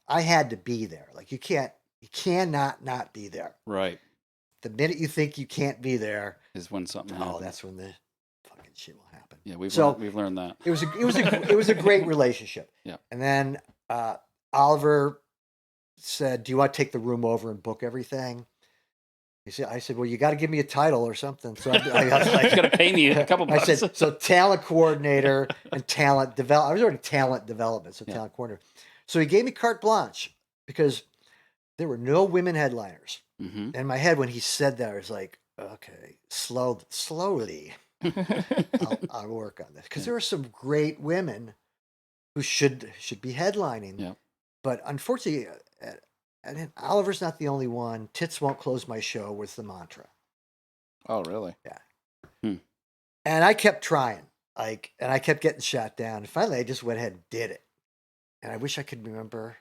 I had to be there. Like you cannot not be there. Right. The minute you think you can't be there is when something happens. That's when the fucking shit will happen. Yeah, we've learned that. It was a great relationship. Yeah. And then Oliver said, "Do you want to take the room over and book everything?" I said, "Well, you got to give me a title or something." So I was like, "You got to pay me a couple bucks." I said, "So talent coordinator and talent develop." I was already talent development, so talent coordinator. So he gave me carte blanche because there were no women headliners. In my head, when he said that, I was like, "Okay, slowly, I'll work on this." Because there are some great women who should be headlining. Yeah. But unfortunately, and Oliver's not the only one. Tits won't close my show was the mantra. Oh, really? Yeah. And I kept trying, and I kept getting shot down. And finally, I just went ahead and did it. And I wish I could remember.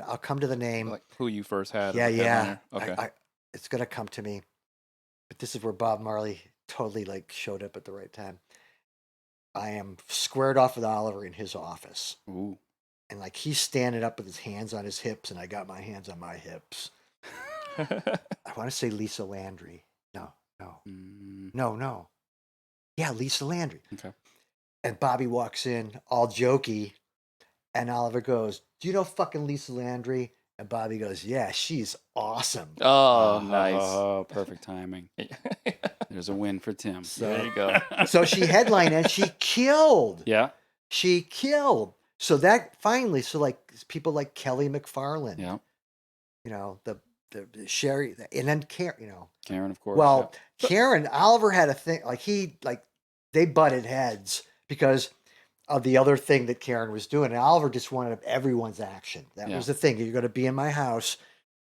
I'll come to the name. Like who you first had? Yeah. Okay. it's gonna come to me, but this is where Bob Marley totally like showed up at the right time. I am squared off with Oliver in his office. Ooh. And like he's standing up with his hands on his hips, and I got my hands on my hips. I want to say Lisa Landry. No. Yeah, Lisa Landry. Okay. And Bobby walks in all jokey, and Oliver goes, "Do you know fucking Lisa Landry?" And Bobby goes, "Yeah, she's awesome." Oh, nice. Oh, perfect timing. There's a win for Tim. There you go. So she headlined and she killed. Yeah. She killed. So that finally, so like people like Kelly McFarland, Yeah. you know, the Sherry, and then Karen, you know. Karen, of course. Well, Karen, Oliver had a thing, they butted heads because of the other thing that Karen was doing. And Oliver just wanted everyone's action. That was the thing. You're going to be in my house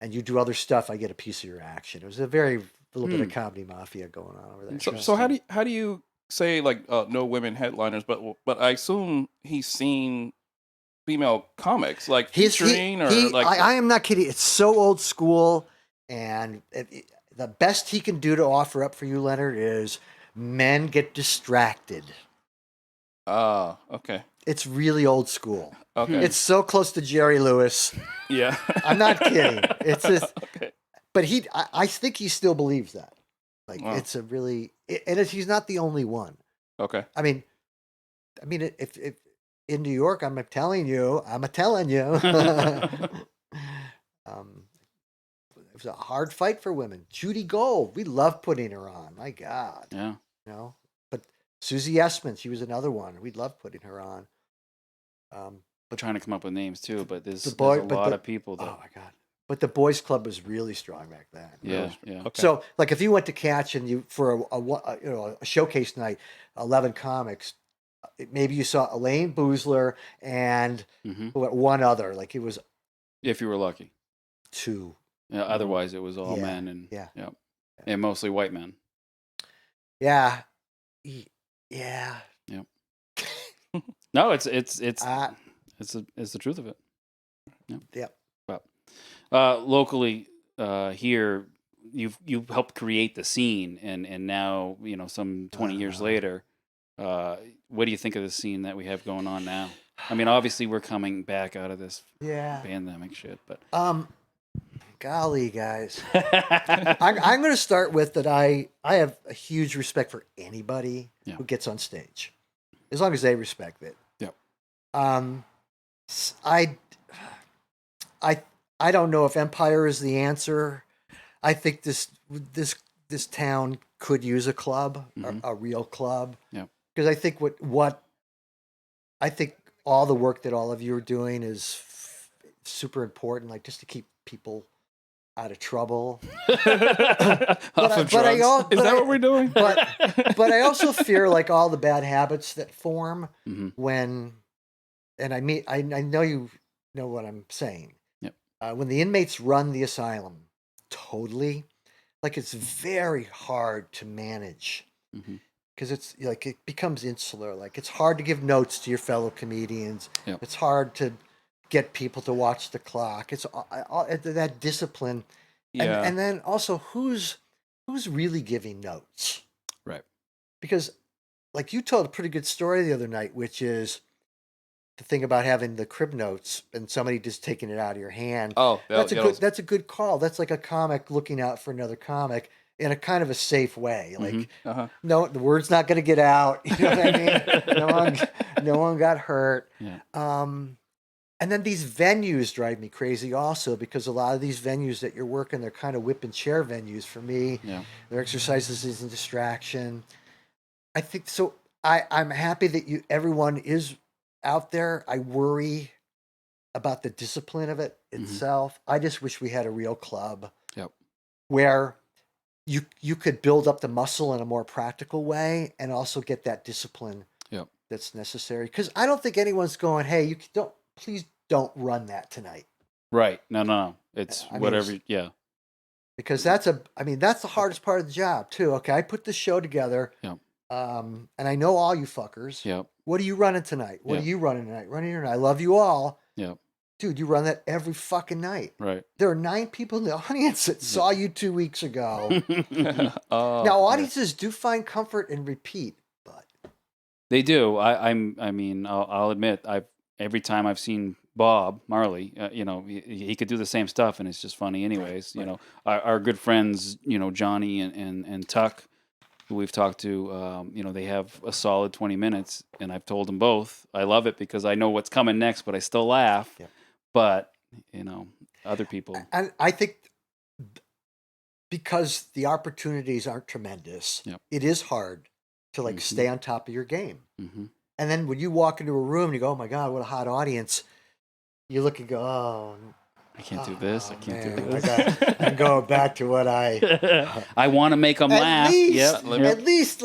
and you do other stuff, I get a piece of your action. It was a little bit of comedy mafia going on over there. So how do you say like no women headliners? But I assume he's seen female comics like featuring I am not kidding. It's so old school, and the best he can do to offer up for you, Leonard, is men get distracted. Okay. It's really old school. Okay. It's so close to Jerry Lewis. Yeah. I'm not kidding. It's just, Okay. but I think he still believes that. Like it's a really, he's not the only one. Okay. I mean, if in New York, I'm telling you. It was a hard fight for women. Judy Gold, we love putting her on. My God. Yeah. You know, but Susie Essman, she was another one. We love putting her on. But trying to come up with names too, but there's a but lot of people that. Oh my God. But the boys club was really strong back then. Yeah, yeah. Okay. So, like, if you went to catch and you for a showcase night, 11 comics, maybe you saw Elaine Boozler and one other. Like it was If you were lucky. 2. Yeah, otherwise, it was all men and mostly white men. Yeah. No, it's the truth of it. Yeah. Well, locally here, you've helped create the scene, and now some 20 years later, what do you think of the scene that we have going on now? I mean, obviously we're coming back out of this pandemic shit, but golly, guys, I'm going to start with that. I have a huge respect for anybody who gets on stage, as long as they respect it. Yep. I don't know if Empire is the answer. I think this town could use a club, a real club. Yeah. Because I think I think all the work that all of you are doing is super important, like just to keep people out of trouble. Off of drugs. Is that what we're doing? But I also fear like all the bad habits that form when, and I know you know what I'm saying. Yep. When the inmates run the asylum totally, like it's very hard to manage. Because it's like it becomes insular. Like it's hard to give notes to your fellow comedians. Yep. It's hard to get people to watch the clock. It's all that discipline. Yeah. And then also who's really giving notes? Right. Because like you told a pretty good story the other night, which is the thing about having the crib notes and somebody just taking it out of your hand. Oh, that's a good call. That's like a comic looking out for another comic in a kind of a safe way. Like, no, the word's not going to get out. You know what I mean? No one got hurt. Yeah. And then these venues drive me crazy also, because a lot of these venues that you're working, they're kind of whip and chair venues for me. Yeah. Their exercises is a distraction. I think so. I'm happy that everyone is out there. I worry about the discipline of it itself. I just wish we had a real club where you could build up the muscle in a more practical way and also get that discipline that's necessary. Because I don't think anyone's going, hey, please don't run that tonight. Right. No. It's whatever. Because that's the hardest part of the job too. Okay, I put this show together. Yeah. And I know all you fuckers. Yep. What are you running tonight? What are you running tonight? Running tonight. I love you all. Yep. dude, you run that every fucking night. Right. There are 9 people in the audience that saw you 2 weeks ago. Oh, Now, audiences do find comfort in repeat, but They do. I'll admit, every time I've seen Bob Marley, he could do the same stuff, and it's just funny, anyways. You know, our good friends, Johnny and Tuck, who we've talked to, they have a solid 20 minutes, and I've told them both I love it because I know what's coming next, but I still laugh. Yeah. But other people, and I think because the opportunities aren't tremendous, it is hard to stay on top of your game. Mm-hmm. And then when you walk into a room and you go, "Oh my God, what a hot audience!" You look and go, "Oh, I can't do this. I can't do man, this. I'm going back to what I." I want to make them laugh. At least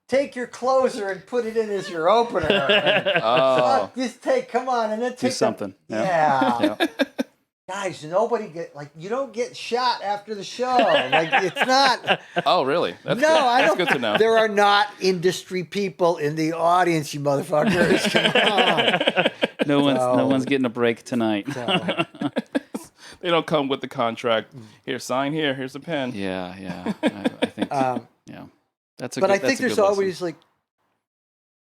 take your closer and put it in as your opener. And, come on, and then Do take something. Yeah. Guys, you don't get shot after the show. It's not. Oh, really? That's No, good. I That's don't. good to know. There are not industry people in the audience, you motherfuckers. Come on. No one's getting a break tonight. They don't come with the contract. Here, sign here. Here's a pen. Yeah. I think. Yeah, that's a. But good, I think that's a there's good always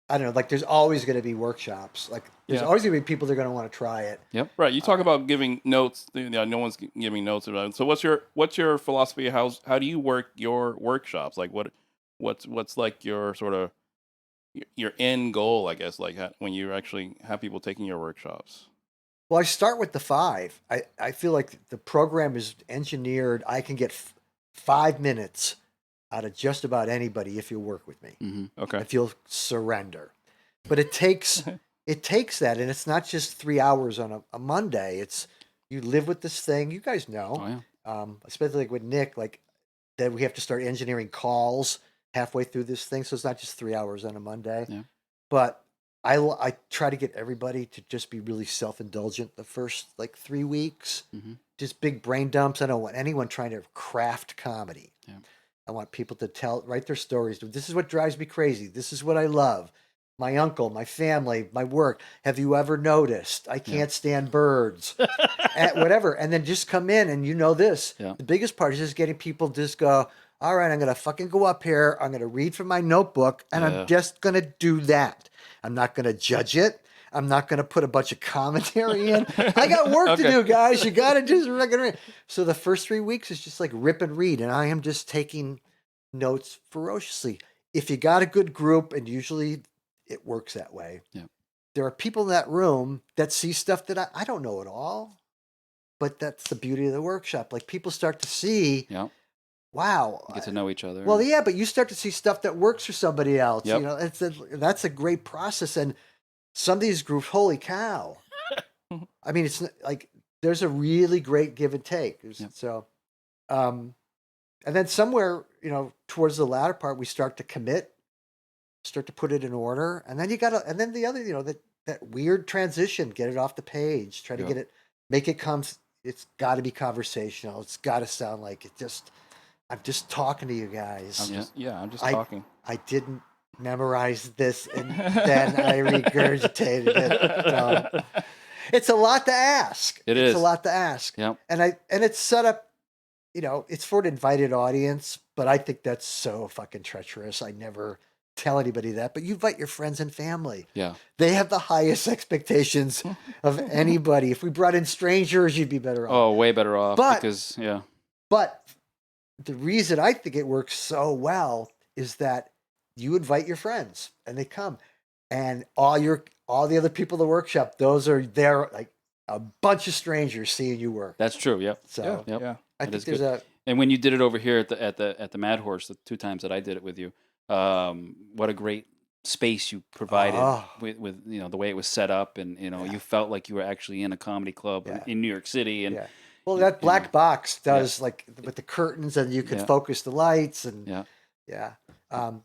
I don't know, there's always going to be workshops. There's always going to be people that are going to want to try it. Yep. Right. You talk about giving notes. No one's giving notes about it. So what's your philosophy? How do you work your workshops? What's like your sort of your end goal? I guess when you actually have people taking your workshops. Well, I start with the 5. I feel like the program is engineered. I can get 5 minutes out of just about anybody if you'll work with me. Mm-hmm. Okay. If you'll surrender. But it takes that, and it's not just 3 hours on a Monday. It's you live with this thing. You guys know. Oh, yeah. Especially with Nick, that we have to start engineering calls halfway through this thing. So it's not just 3 hours on a Monday. Yeah. But I try to get everybody to just be really self-indulgent the first 3 weeks. Mm-hmm. Just big brain dumps. I don't want anyone trying to craft comedy. Yeah. I want people to write their stories. This is what drives me crazy. This is what I love. My uncle, my family, my work. Have you ever noticed? I can't stand birds. Whatever. And then just come in and this. Yeah. The biggest part is just getting people to just go, all right, I'm going to fucking go up here. I'm going to read from my notebook and I'm just going to do that. I'm not going to judge it. I'm not going to put a bunch of commentary in. I got work to do, guys. You got to just read. So the first 3 weeks is just rip and read. And I am just taking notes ferociously. If you got a good group, and usually it works that way, there are people in that room that see stuff that I don't know at all. But that's the beauty of the workshop. People start to see, wow. Get to know each other. Well, yeah, but you start to see stuff that works for somebody else. Yep. That's a great process. And some of these groups, holy cow. I mean, it's there's a really great give and take. So, and then somewhere, towards the latter part, we start to commit, start to put it in order. And then and then the other, that weird transition, get it off the page, try to get it, make it come. It's got to be conversational. It's got to sound like I'm just talking to you guys. I'm just talking. I didn't memorize this and then I regurgitated it. So, it's a lot to ask. It's a lot to ask. Yep. And it's set up, it's for an invited audience, but I think that's so fucking treacherous. I never tell anybody that, but you invite your friends and family. Yeah. They have the highest expectations of anybody. If we brought in strangers, you'd be better off. Oh, way better off But the reason I think it works so well is that you invite your friends and they come, and all the other people in the workshop, those are there, a bunch of strangers seeing you work. That's true. Yep. So I think there's good. And when you did it over here at the Mad Horse, the 2 times that I did it with you, what a great space you provided with the way it was set up, and you felt like you were actually in a comedy club in New York City. And well, that black box does with the curtains, and you can focus the lights, and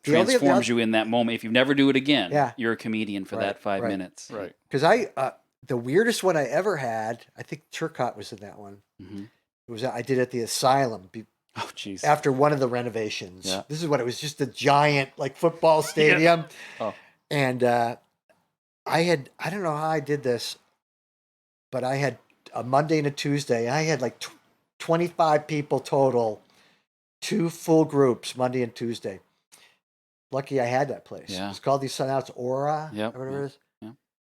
transforms you in that moment. If you never do it again, you're a comedian for that 5 minutes. Right. Because the weirdest one I ever had, I think Turcotte was in that one. Mm-hmm. It was I did at the Asylum. Oh, jeez. After one of the renovations. Yeah. This is what it was, just a giant football stadium. And I don't know how I did this. but I had a Monday and a Tuesday. I had like 25 people total, 2 full groups, Monday and Tuesday. Lucky I had that place. Yeah. It's called the Sunouts Aura, Yep, or whatever it is. yeah.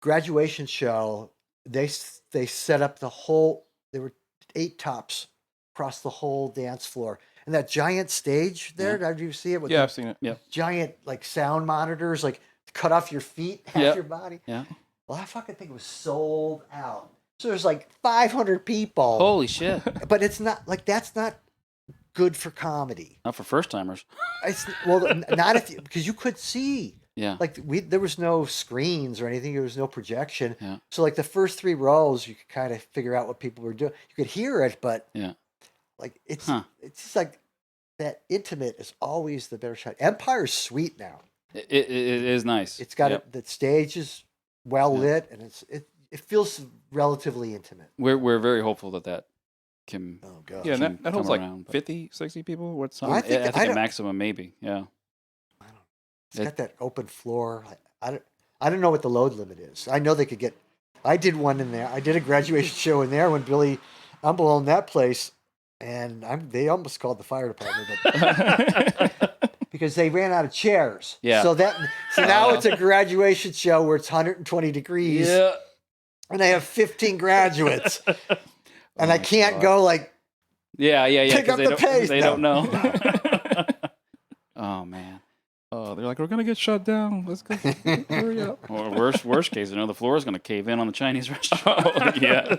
Graduation show. They set up the whole. There were 8 tops across the whole dance floor, and that giant stage there. Did you see it? With Yeah, the I've seen it. Yeah. giant like sound monitors, like cut off your feet, half Yep. your body. Yeah. Well, I fucking think it was sold out. So there's like 500 people. Holy shit. But it's not like that's not good for comedy. Not for first timers. It's not if you, because you could see. Yeah. Like there was no screens or anything. There was no projection. Yeah. So like the first 3 rows, you could kind of figure out what people were doing. You could hear it, but Yeah. like it's Huh. just like that intimate is always the better shot. Empire's sweet now. It is nice. It's got Yep. the stage is well lit, and it feels relatively intimate. We're very hopeful that can. Oh god. Yeah, and Can that holds come like around, but- 50, 60 people. What's I think- I I think a don't- maximum maybe. Yeah. It's got that open floor. I don't know what the load limit is. I know they could get. I did one in there. I did a graduation show in there when Billy Umble owned that place, and they almost called the fire department but, because they ran out of chairs. Yeah. So now it's a graduation show where it's 120 degrees, and they have 15 graduates, and I can't go like Yeah. Pick 'cause up they the don't- pace. They No. don't know. Oh man. They're like, we're gonna get shut down. Let's go. Hurry up. Or worst case, the floor is going to cave in on the Chinese restaurant. Yeah.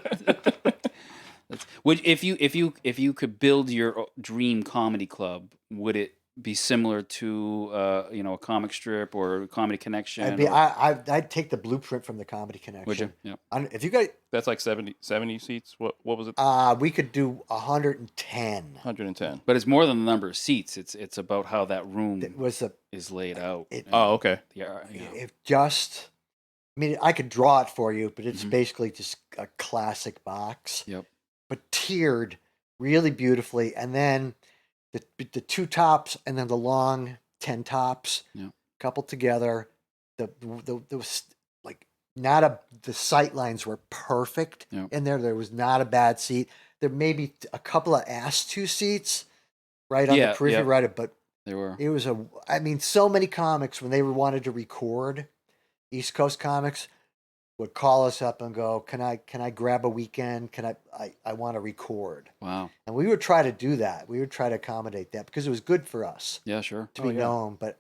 Would if you could build your dream comedy club, would it be similar to a comic strip or Comedy Connection? I'd take the blueprint from the Comedy Connection. Would you? Yeah. If you got, That's like 70 seats. What was it? we could do 110. 110. But it's more than the number of seats. It's about how that room It was is laid out. Oh, okay. Yeah. If just, I mean, I could draw it for you, but it's Mhm. basically just a classic box. Yep. But tiered really beautifully, and then the 2 tops, and then the long 10 tops, Yep. coupled together. The was like the sight lines were perfect Yep. in there. There was not a bad seat. There may be a couple of ass 2 seats right on Yeah, the periphery, yeah. right, but There were. it was so many comics when they wanted to record, East Coast comics would call us up and go, can I grab a weekend? I want to record. Wow. And we would try to do that. We would try to accommodate that because it was good for us Yeah. Sure. to be known, but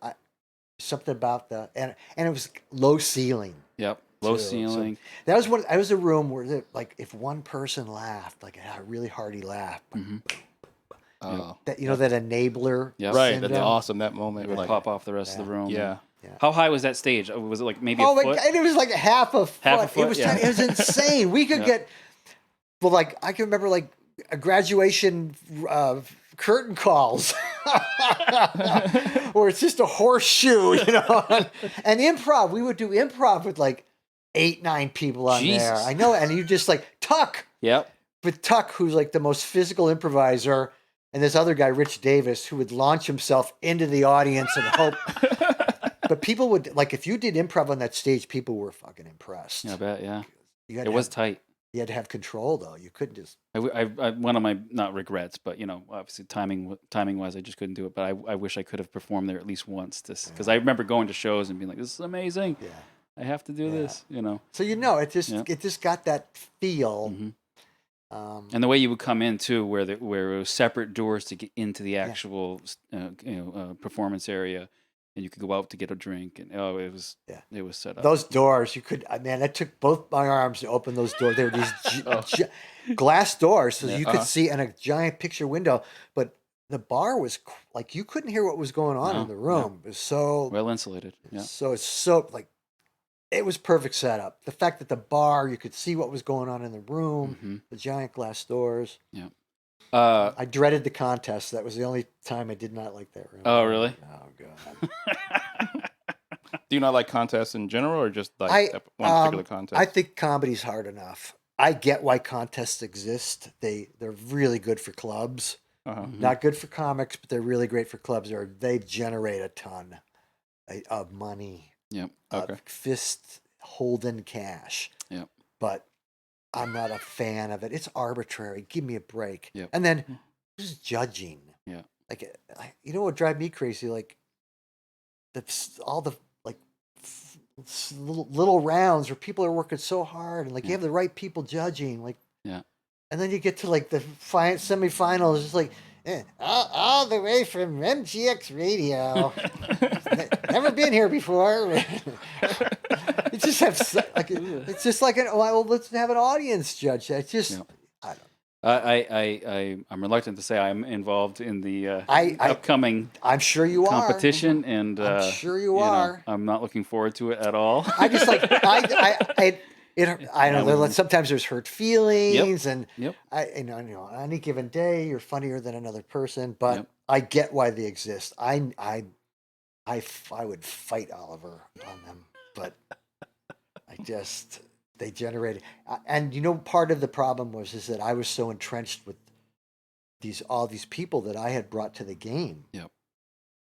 something about and it was low ceiling. Yep. Low too. So ceiling. that was a room where like if one person laughed, like it had a really hearty laugh, Mhm. Oh, that that enabler. Yep. right. That's syndrome. awesome. That moment. It would Like, pop off the rest of the room. yeah. How high was that stage? Was it like maybe Oh a my foot? god! And it was like half a foot. Half a foot, It was yeah. tiny. It was insane. We could Yeah. get, well, like I can remember like a graduation curtain calls, where it's just a horseshoe, and improv. We would do improv with like 8, 9 people on there. Jesus. I know, and you just like Tuck Yep. with Tuck, who's like the most physical improviser, and this other guy, Rich Davis, who would launch himself into the audience and hope. But people would like if you did improv on that stage, people were fucking impressed. Yeah, I bet. Yeah. You had It to was have, tight. you had to have control though. You couldn't just. I one of my not regrets, but obviously timing wise, I just couldn't do it. But I wish I could have performed there at least once, because I remember going to shows and being like, "This is amazing. Yeah. I have to do this." So it just got that feel. Mhm. Um, And the way you would come in too, where it was separate doors to get into the actual performance area, and you could go out to get a drink, and it was set up. those doors, you could. Man, it took both my arms to open those doors. They were these glass doors, so you could see, and a giant picture window. But the bar was like you couldn't hear what was going on No, in the room. It was so well insulated. Yeah. so like it was perfect setup. The fact that the bar, you could see what was going on in the room, Mhm. the giant glass doors. Yeah. I dreaded the contest. That was the only time I did not like that room. Oh, really? Oh god. Do you not like contests in general, or just like one particular contest? I think comedy's hard enough. I get why contests exist. They're really good for clubs. Uh-huh. Not good for comics, but they're really great for clubs. They generate a ton of money. Yep. Okay. Fist holding cash. Yep. But I'm not a fan of it. It's arbitrary. Give me a break. Yep. And then just judging. Yeah. Like, you know what would drive me crazy? Like, all the like little rounds where people are working so hard and like you have the right people judging. Like, Yeah. and then you get to like the semifinals. It's like, all the way from MGX Radio. Never been here before. It just have like it's just like well, let's have an audience judge. It's just I don't. I'm reluctant to say I'm involved in the upcoming I'm sure you competition, and I'm sure you are. I'm not looking forward to it at all. I just like I know sometimes there's hurt feelings, and you know on any given day you're funnier than another person, but I get why they exist. I would fight Oliver on them, but they generated, and you know part of the problem is that I was so entrenched with all these people that I had brought to the game. Yep.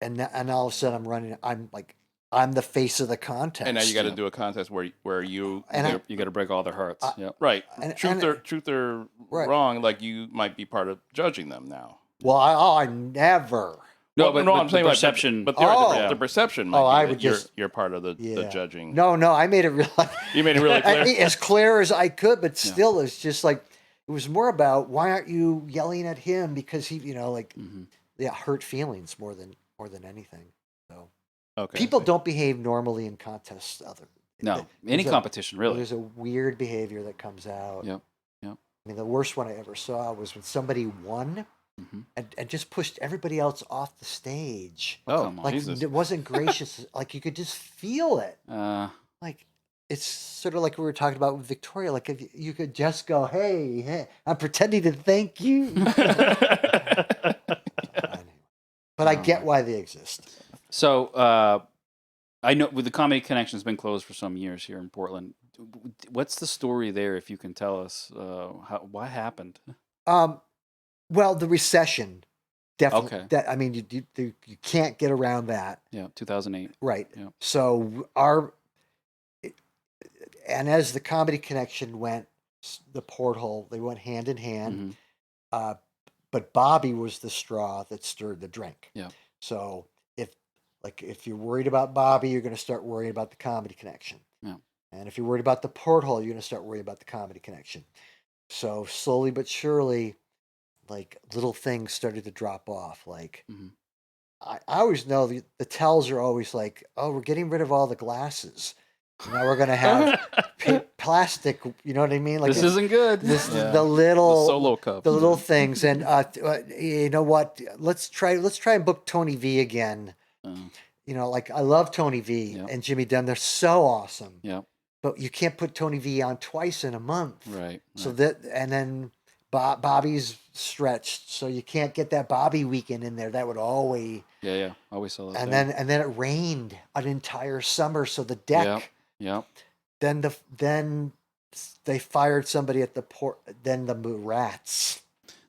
And all of a sudden I'm the face of the contest. And now you got to do a contest where you got to break all their hearts. Right. And, truth or wrong, like you might be part of judging them now. Well, I never. No, but I'm saying perception. But the perception might be that you're part of the judging. No, I made it real. You made it really clear. As clear as I could, but still, it's just like it was more about why aren't you yelling at him because he, hurt feelings more than anything. So people don't behave normally in contests. Any competition really. There's a weird behavior that comes out. Yep. I mean, the worst one I ever saw was when somebody won. And just pushed everybody else off the stage. Like Jesus. It wasn't gracious. Like you could just feel it. Like it's sort of like we were talking about with Victoria. Like if you could just go, "Hey, I'm pretending to thank you." But I get why they exist. So I know with the Comedy Connection has been closed for some years here in Portland. What's the story there? If you can tell us, what happened? Well, the recession, definitely. Okay. That I mean, you can't get around that. Yeah, 2008. Right. Yeah. So and as the Comedy Connection went, the porthole, they went hand in hand. But Bobby was the straw that stirred the drink. Yeah. So if you're worried about Bobby, you're going to start worrying about the Comedy Connection. Yeah. And if you're worried about the porthole, you're going to start worrying about the Comedy Connection. So slowly but surely, like little things started to drop off. Like I always know the tells are always like, oh, we're getting rid of all the glasses. Now we're gonna have plastic. You know what I mean? Like this isn't good. The little solo cup, the little things, and you know what? Let's try and book Tony V again. You know, like I love Tony V and Jimmy Dunn. They're so awesome. Yeah. But you can't put Tony V on twice in a month. Right. So and then Bobby's stretched, so you can't get that Bobby weekend in there. That would always always sell it. And then it rained an entire summer, so the deck. Yep. Then they fired somebody at the port. Then the rats.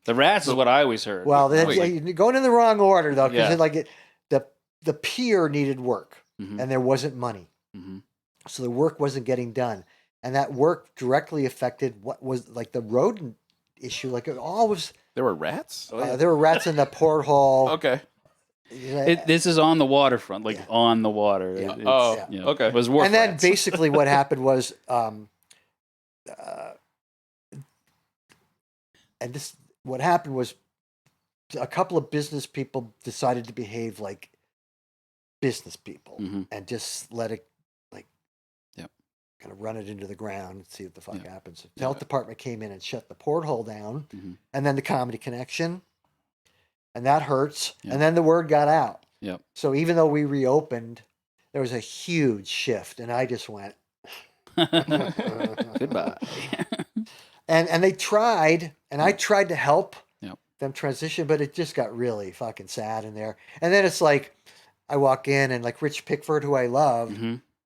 The rats is what I always heard. Well, you're going in the wrong order though, because the pier needed work, and there wasn't money, so the work wasn't getting done, and that work directly affected what was like the rodent issue. Like it all was. There were rats. There were rats in the porthole. Okay. This is on the waterfront, like on the water. Okay. It was wharf and then rats. basically what happened was, what happened was a couple of business people decided to behave like business people and just let it kind of run it into the ground and see what the fuck happens. The health department came in and shut the porthole down, and then the Comedy Connection. And that hurts. Yeah. And then the word got out. Yep. So even though we reopened, there was a huge shift. And I just went, goodbye. and they tried, and I tried to help them transition, but it just got really fucking sad in there. And then it's like, I walk in and like Rich Pickford, who I love,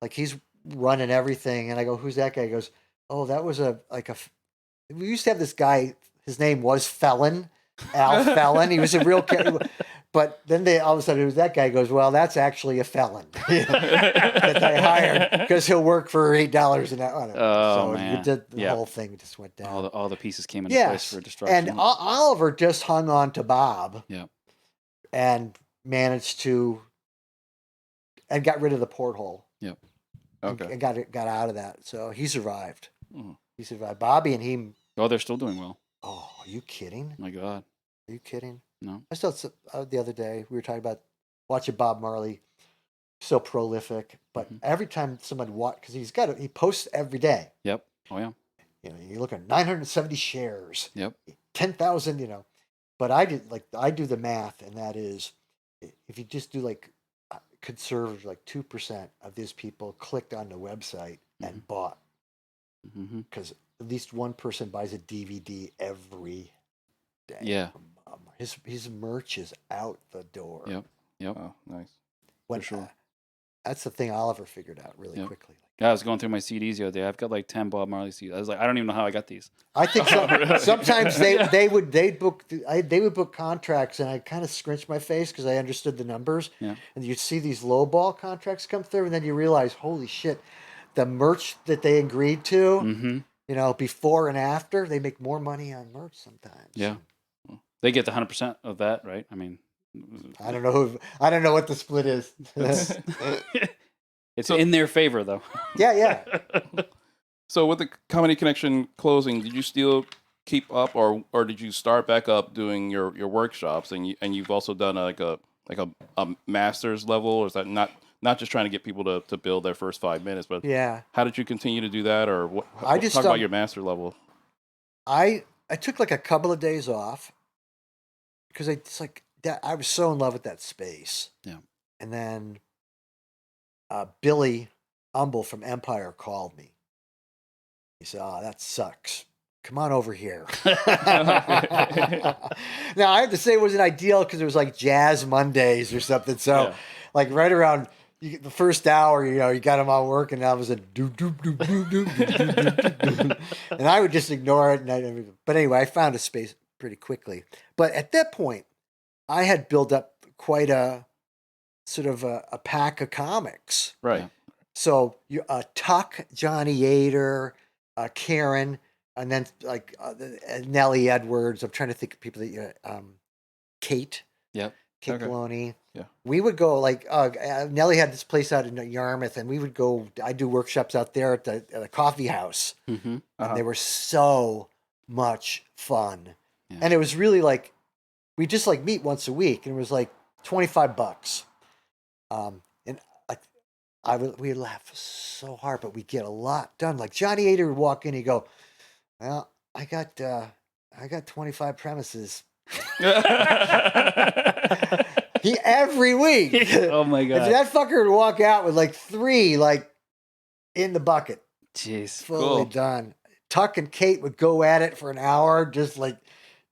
like he's running everything. And I go, who's that guy? He goes, oh, that was we used to have this guy, his name was Felon. Al Fallon. He was a real character. But then they all of a sudden, it was that guy goes, well, that's actually a felon that they hired because he'll work for $8 an hour. Oh, so man. the Yep. whole thing just went down. All the pieces came into place Yes. for destruction. And Oliver just hung on to Bob yeah. and managed to, and got rid of the porthole. Yep. Okay. And got out of that. So he survived. Mhm. He survived. Bobby and he, Oh, they're still doing well. oh, are you kidding? My God. Are you kidding? No. I still the other day we were talking about watching Bob Marley, so prolific. But every time somebody because he posts every day. Yep. Oh yeah. You look at 970 shares. Yep. 10,000. But I do the math, and that is, if you just do conservative, 2% of these people clicked on the website and bought, because at least one person buys a DVD every day. Yeah. His merch is out the door. Yep. Yep. Oh, nice. For sure. That's the thing Oliver figured out really quickly. Yeah, I was going through my CDs the other day. I've got 10 Bob Marley CDs. I was like, I don't even know how I got these. I think sometimes they would book contracts, and I kind of scrunched my face because I understood the numbers. Yeah. And you'd see these low ball contracts come through, and then you realize, holy shit, the merch that they agreed to, before and after, they make more money on merch sometimes. Yeah. They get the 100% of that, right? I mean, I don't know what the split is. it's in their favor, though. Yeah. So with the Comedy Connection closing, did you still keep up, or did you start back up doing your workshops? And you've also done a master's level, or is that not just trying to get people to build their first 5 minutes, but Yeah. how did you continue to do that, or what? Talk I about your master level. I took a couple of days off because I was so in love with that space. Yeah. And then Billy Umble from Empire called me. He said, "Oh, that sucks. Come on over here." Now, I have to say it wasn't ideal because it was Jazz Mondays or something. So, right around the first hour, you got them all working. And I was a doop, doop, doop, doop, doop, doop, doop, doop. And I would just ignore it. But anyway, I found a space pretty quickly. But at that point, I had built up quite a sort of a pack of comics. Right. So Tuck, Johnny Yater, Karen, and then Nellie Edwards. I'm trying to think of people that Kate. Yep. Kate Okay. Maloney. Yeah. We would go Nellie had this place out in Yarmouth, and we would go. I do workshops out there at the coffee house, and they were so much fun. Yeah. And it was really we just meet once a week, and it was $25. And we'd laugh so hard, but we get a lot done. Johnny Ader would walk in, he'd go, "Well, I got 25 premises." Every week. Oh my God. And that fucker would walk out with 3 in the bucket. Jeez. Fully done. Tuck and Kate would go at it for an hour, just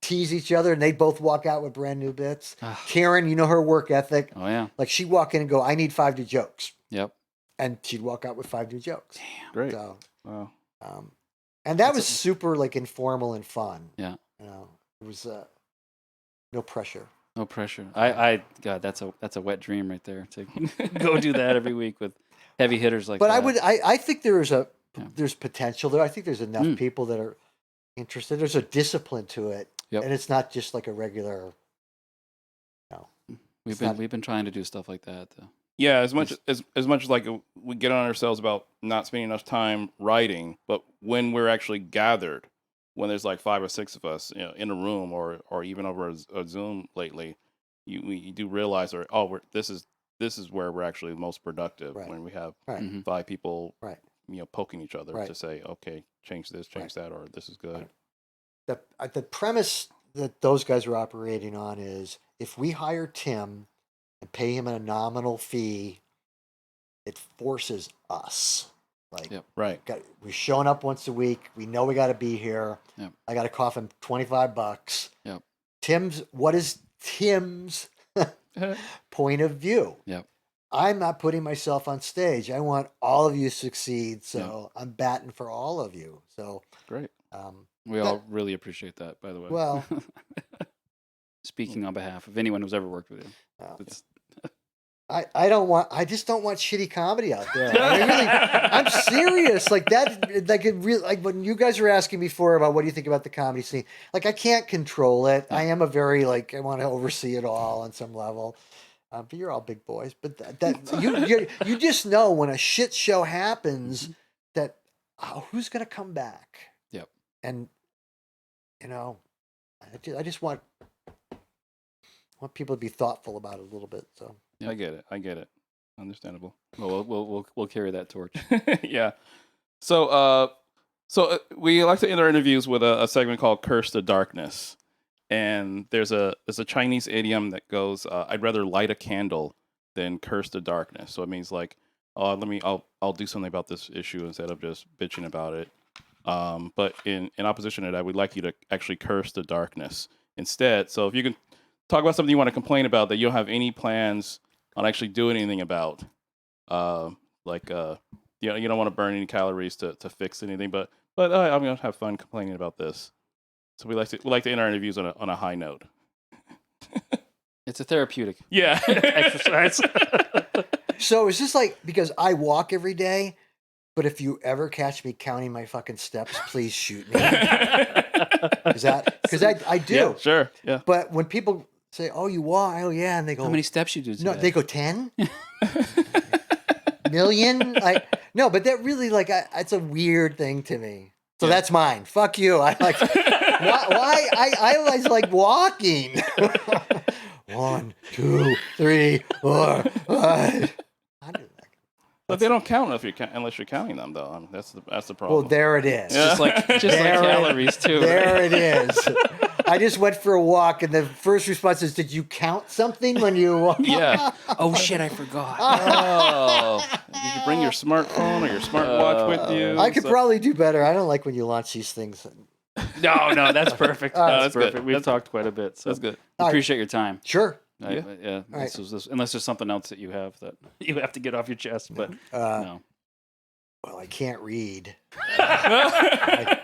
tease each other, and they'd both walk out with brand new bits. Karen, her work ethic. Oh yeah. She'd walk in and go, "I need 5 new jokes." Yep. And she'd walk out with 5 new jokes. Damn. Great. So, Wow. and that was super informal and fun. Yeah. It was no pressure. No pressure. God, that's a wet dream right there to go do that every week with heavy hitters like But that. I think there's potential there. I think there's enough people that are interested. There's a discipline to it. Yep. And it's not just a regular, We've been trying to do stuff like that though. Yeah, as much as we get on ourselves about not spending enough time writing, but when we're actually gathered, when there's 5 or 6 of us, in a room or even over a Zoom lately, you do realize, this is where we're actually most productive, when we have 5 people, poking each other to say, okay, change this, change that, or this is good. The premise that those guys are operating on is if we hire Tim and pay him a nominal fee, it forces us. Right. We're showing up once a week. We know we got to be here. Yep. I got to cough him $25. Yep. What is Tim's point of view? Yep. I'm not putting myself on stage. I want all of you to succeed. So I'm batting for all of you. So great. We all really appreciate that, by the way. Well, it's speaking on behalf of anyone who's ever worked with him. It's, I just don't want shitty comedy out there. I'm serious. Like that, like it really, like when you guys were asking before about what do you think about the comedy scene, like I can't control it. I am a very, like, I want to oversee it all on some level. But you're all big boys. But you just know when a shit show happens that who's going to come back? Yep. And I just want people to be thoughtful about it a little bit. So. I get it. Understandable. Well, we'll carry that torch. Yeah. So we like to end our interviews with a segment called "Curse the Darkness," and there's a Chinese idiom that goes, "I'd rather light a candle than curse the darkness." So it means like, I'll do something about this issue instead of just bitching about it. But in opposition to that, we'd like you to actually curse the darkness instead. So if you can talk about something you want to complain about that you don't have any plans on actually doing anything about, you don't want to burn any calories to fix anything, but I'm gonna have fun complaining about this. So we like to end our interviews on a high note. It's a therapeutic, exercise. So is this like, because I walk every day, but if you ever catch me counting my fucking steps, please shoot me. Is that because I do? Yeah, sure. Yeah. But when people say, "Oh, you walk," oh yeah, and they go, how many steps you do today? No, they go 10 million. No, but that really, like, it's a weird thing to me. So that's mine. Fuck you. I like why I always like walking. 1, 2, 3, 4, 5. But they don't count unless you're counting them, though. I mean, that's the problem. Well, there it is. Yeah. Just like calories too. There it is. I just went for a walk, and the first response is, "Did you count something when you?" Yeah. Oh shit, I forgot. Oh, did you bring your smartphone or your smartwatch with you? I could probably do better. I don't like when you launch these things. No, that's perfect. That's perfect. good. We've talked quite a bit. So That's good. Appreciate your time. Sure. Yeah. Unless there's something else that you have that you have to get off your chest, but no. Well, I can't read. I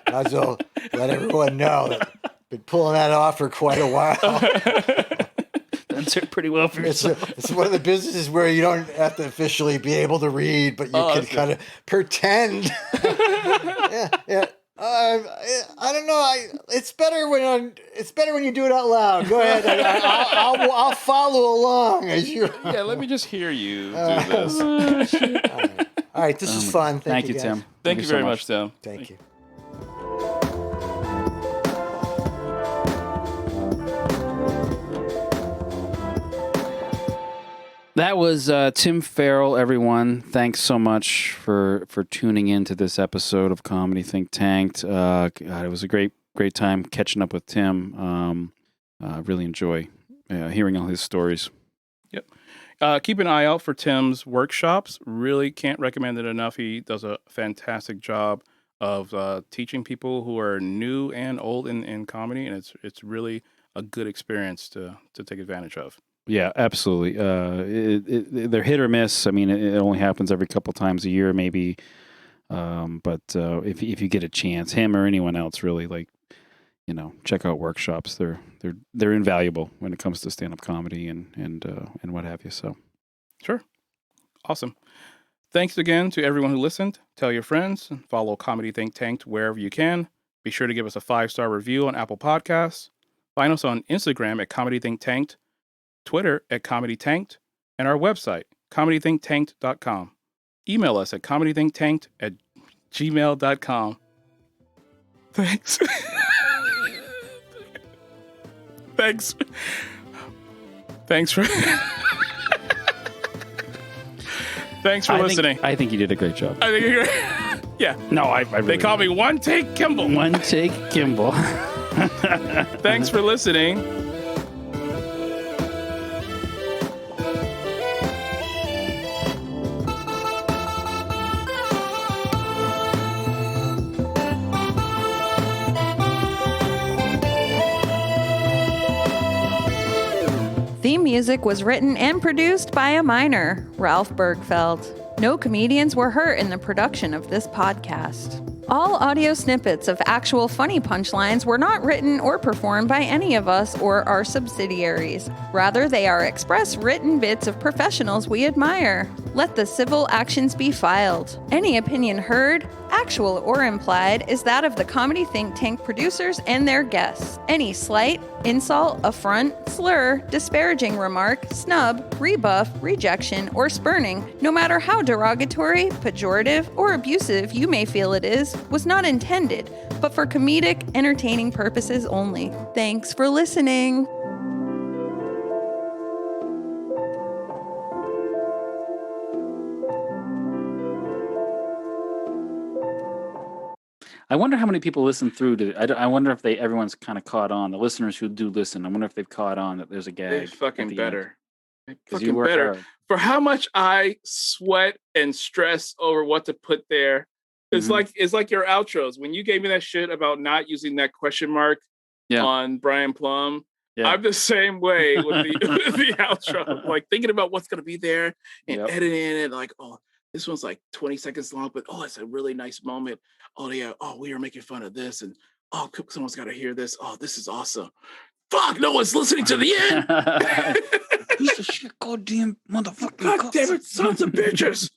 might as well let everyone know that I've been pulling that off for quite a while. That's pretty well for yourself. It's one of the businesses where you don't have to officially be able to read, but you can kind of pretend. Yeah. I don't know. It's better when you do it out loud. Go ahead. I'll follow along as you. Yeah, let me just hear you do this. All right. This is fun. Thank you, guys. Tim. Thank you very much, Tim. Thank you. That was Tim Ferrell, everyone. Thanks so much for tuning in to this episode of Comedy Think Tanked. God, it was a great time catching up with Tim. Really enjoy hearing all his stories. Yep. Keep an eye out for Tim's workshops. Really can't recommend it enough. He does a fantastic job of teaching people who are new and old in comedy, and it's really a good experience to take advantage of. Yeah, absolutely. They're hit or miss. I mean, it only happens every couple times a year, maybe. But if you get a chance, him or anyone else, really, like, check out workshops. They're invaluable when it comes to stand-up comedy and what have you. So, sure, awesome. Thanks again to everyone who listened. Tell your friends and follow Comedy Think Tanked wherever you can. Be sure to give us a 5-star review on Apple Podcasts. Find us on Instagram at Comedy Think Tanked, Twitter at Comedy Tanked, and our website, comedythinktanked.com. Email us at comedythinktanked@gmail.com. Thanks. Thanks. Thanks for listening. I think you did a great job. I think you're great. Yeah. No, I really They call me One Take Kimball. One Take Kimball. Thanks for listening. Theme music was written and produced by a minor, Ralph Birgfeld. No comedians were hurt in the production of this podcast. All audio snippets of actual funny punchlines were not written or performed by any of us or our subsidiaries. Rather, they are express written bits of professionals we admire. Let the civil actions be filed. Any opinion heard, actual or implied, is that of the Comedy Think Tank producers and their guests. Any slight, insult, affront, slur, disparaging remark, snub, rebuff, rejection, or spurning, no matter how derogatory, pejorative, or abusive you may feel it is, was not intended, but for comedic, entertaining purposes only. Thanks for listening. I wonder how many people listen through to. I wonder if everyone's kind of caught on. The listeners who do listen, I wonder if they've caught on that there's a gag. They're fucking better. They're 'Cause you fucking work better. hard. For how much I sweat and stress over what to put there. It's like your outros. When you gave me that shit about not using that question mark on Brian Plum, I'm the same way with the outro. Like thinking about what's gonna be there and editing it. Like, oh, this one's like 20 seconds long, but it's a really nice moment. Oh yeah, we are making fun of this, and someone's got to hear this. Oh, this is awesome. Fuck, no one's listening to the end. Piece of shit, goddamn motherfucker. God damn it, sons of bitches.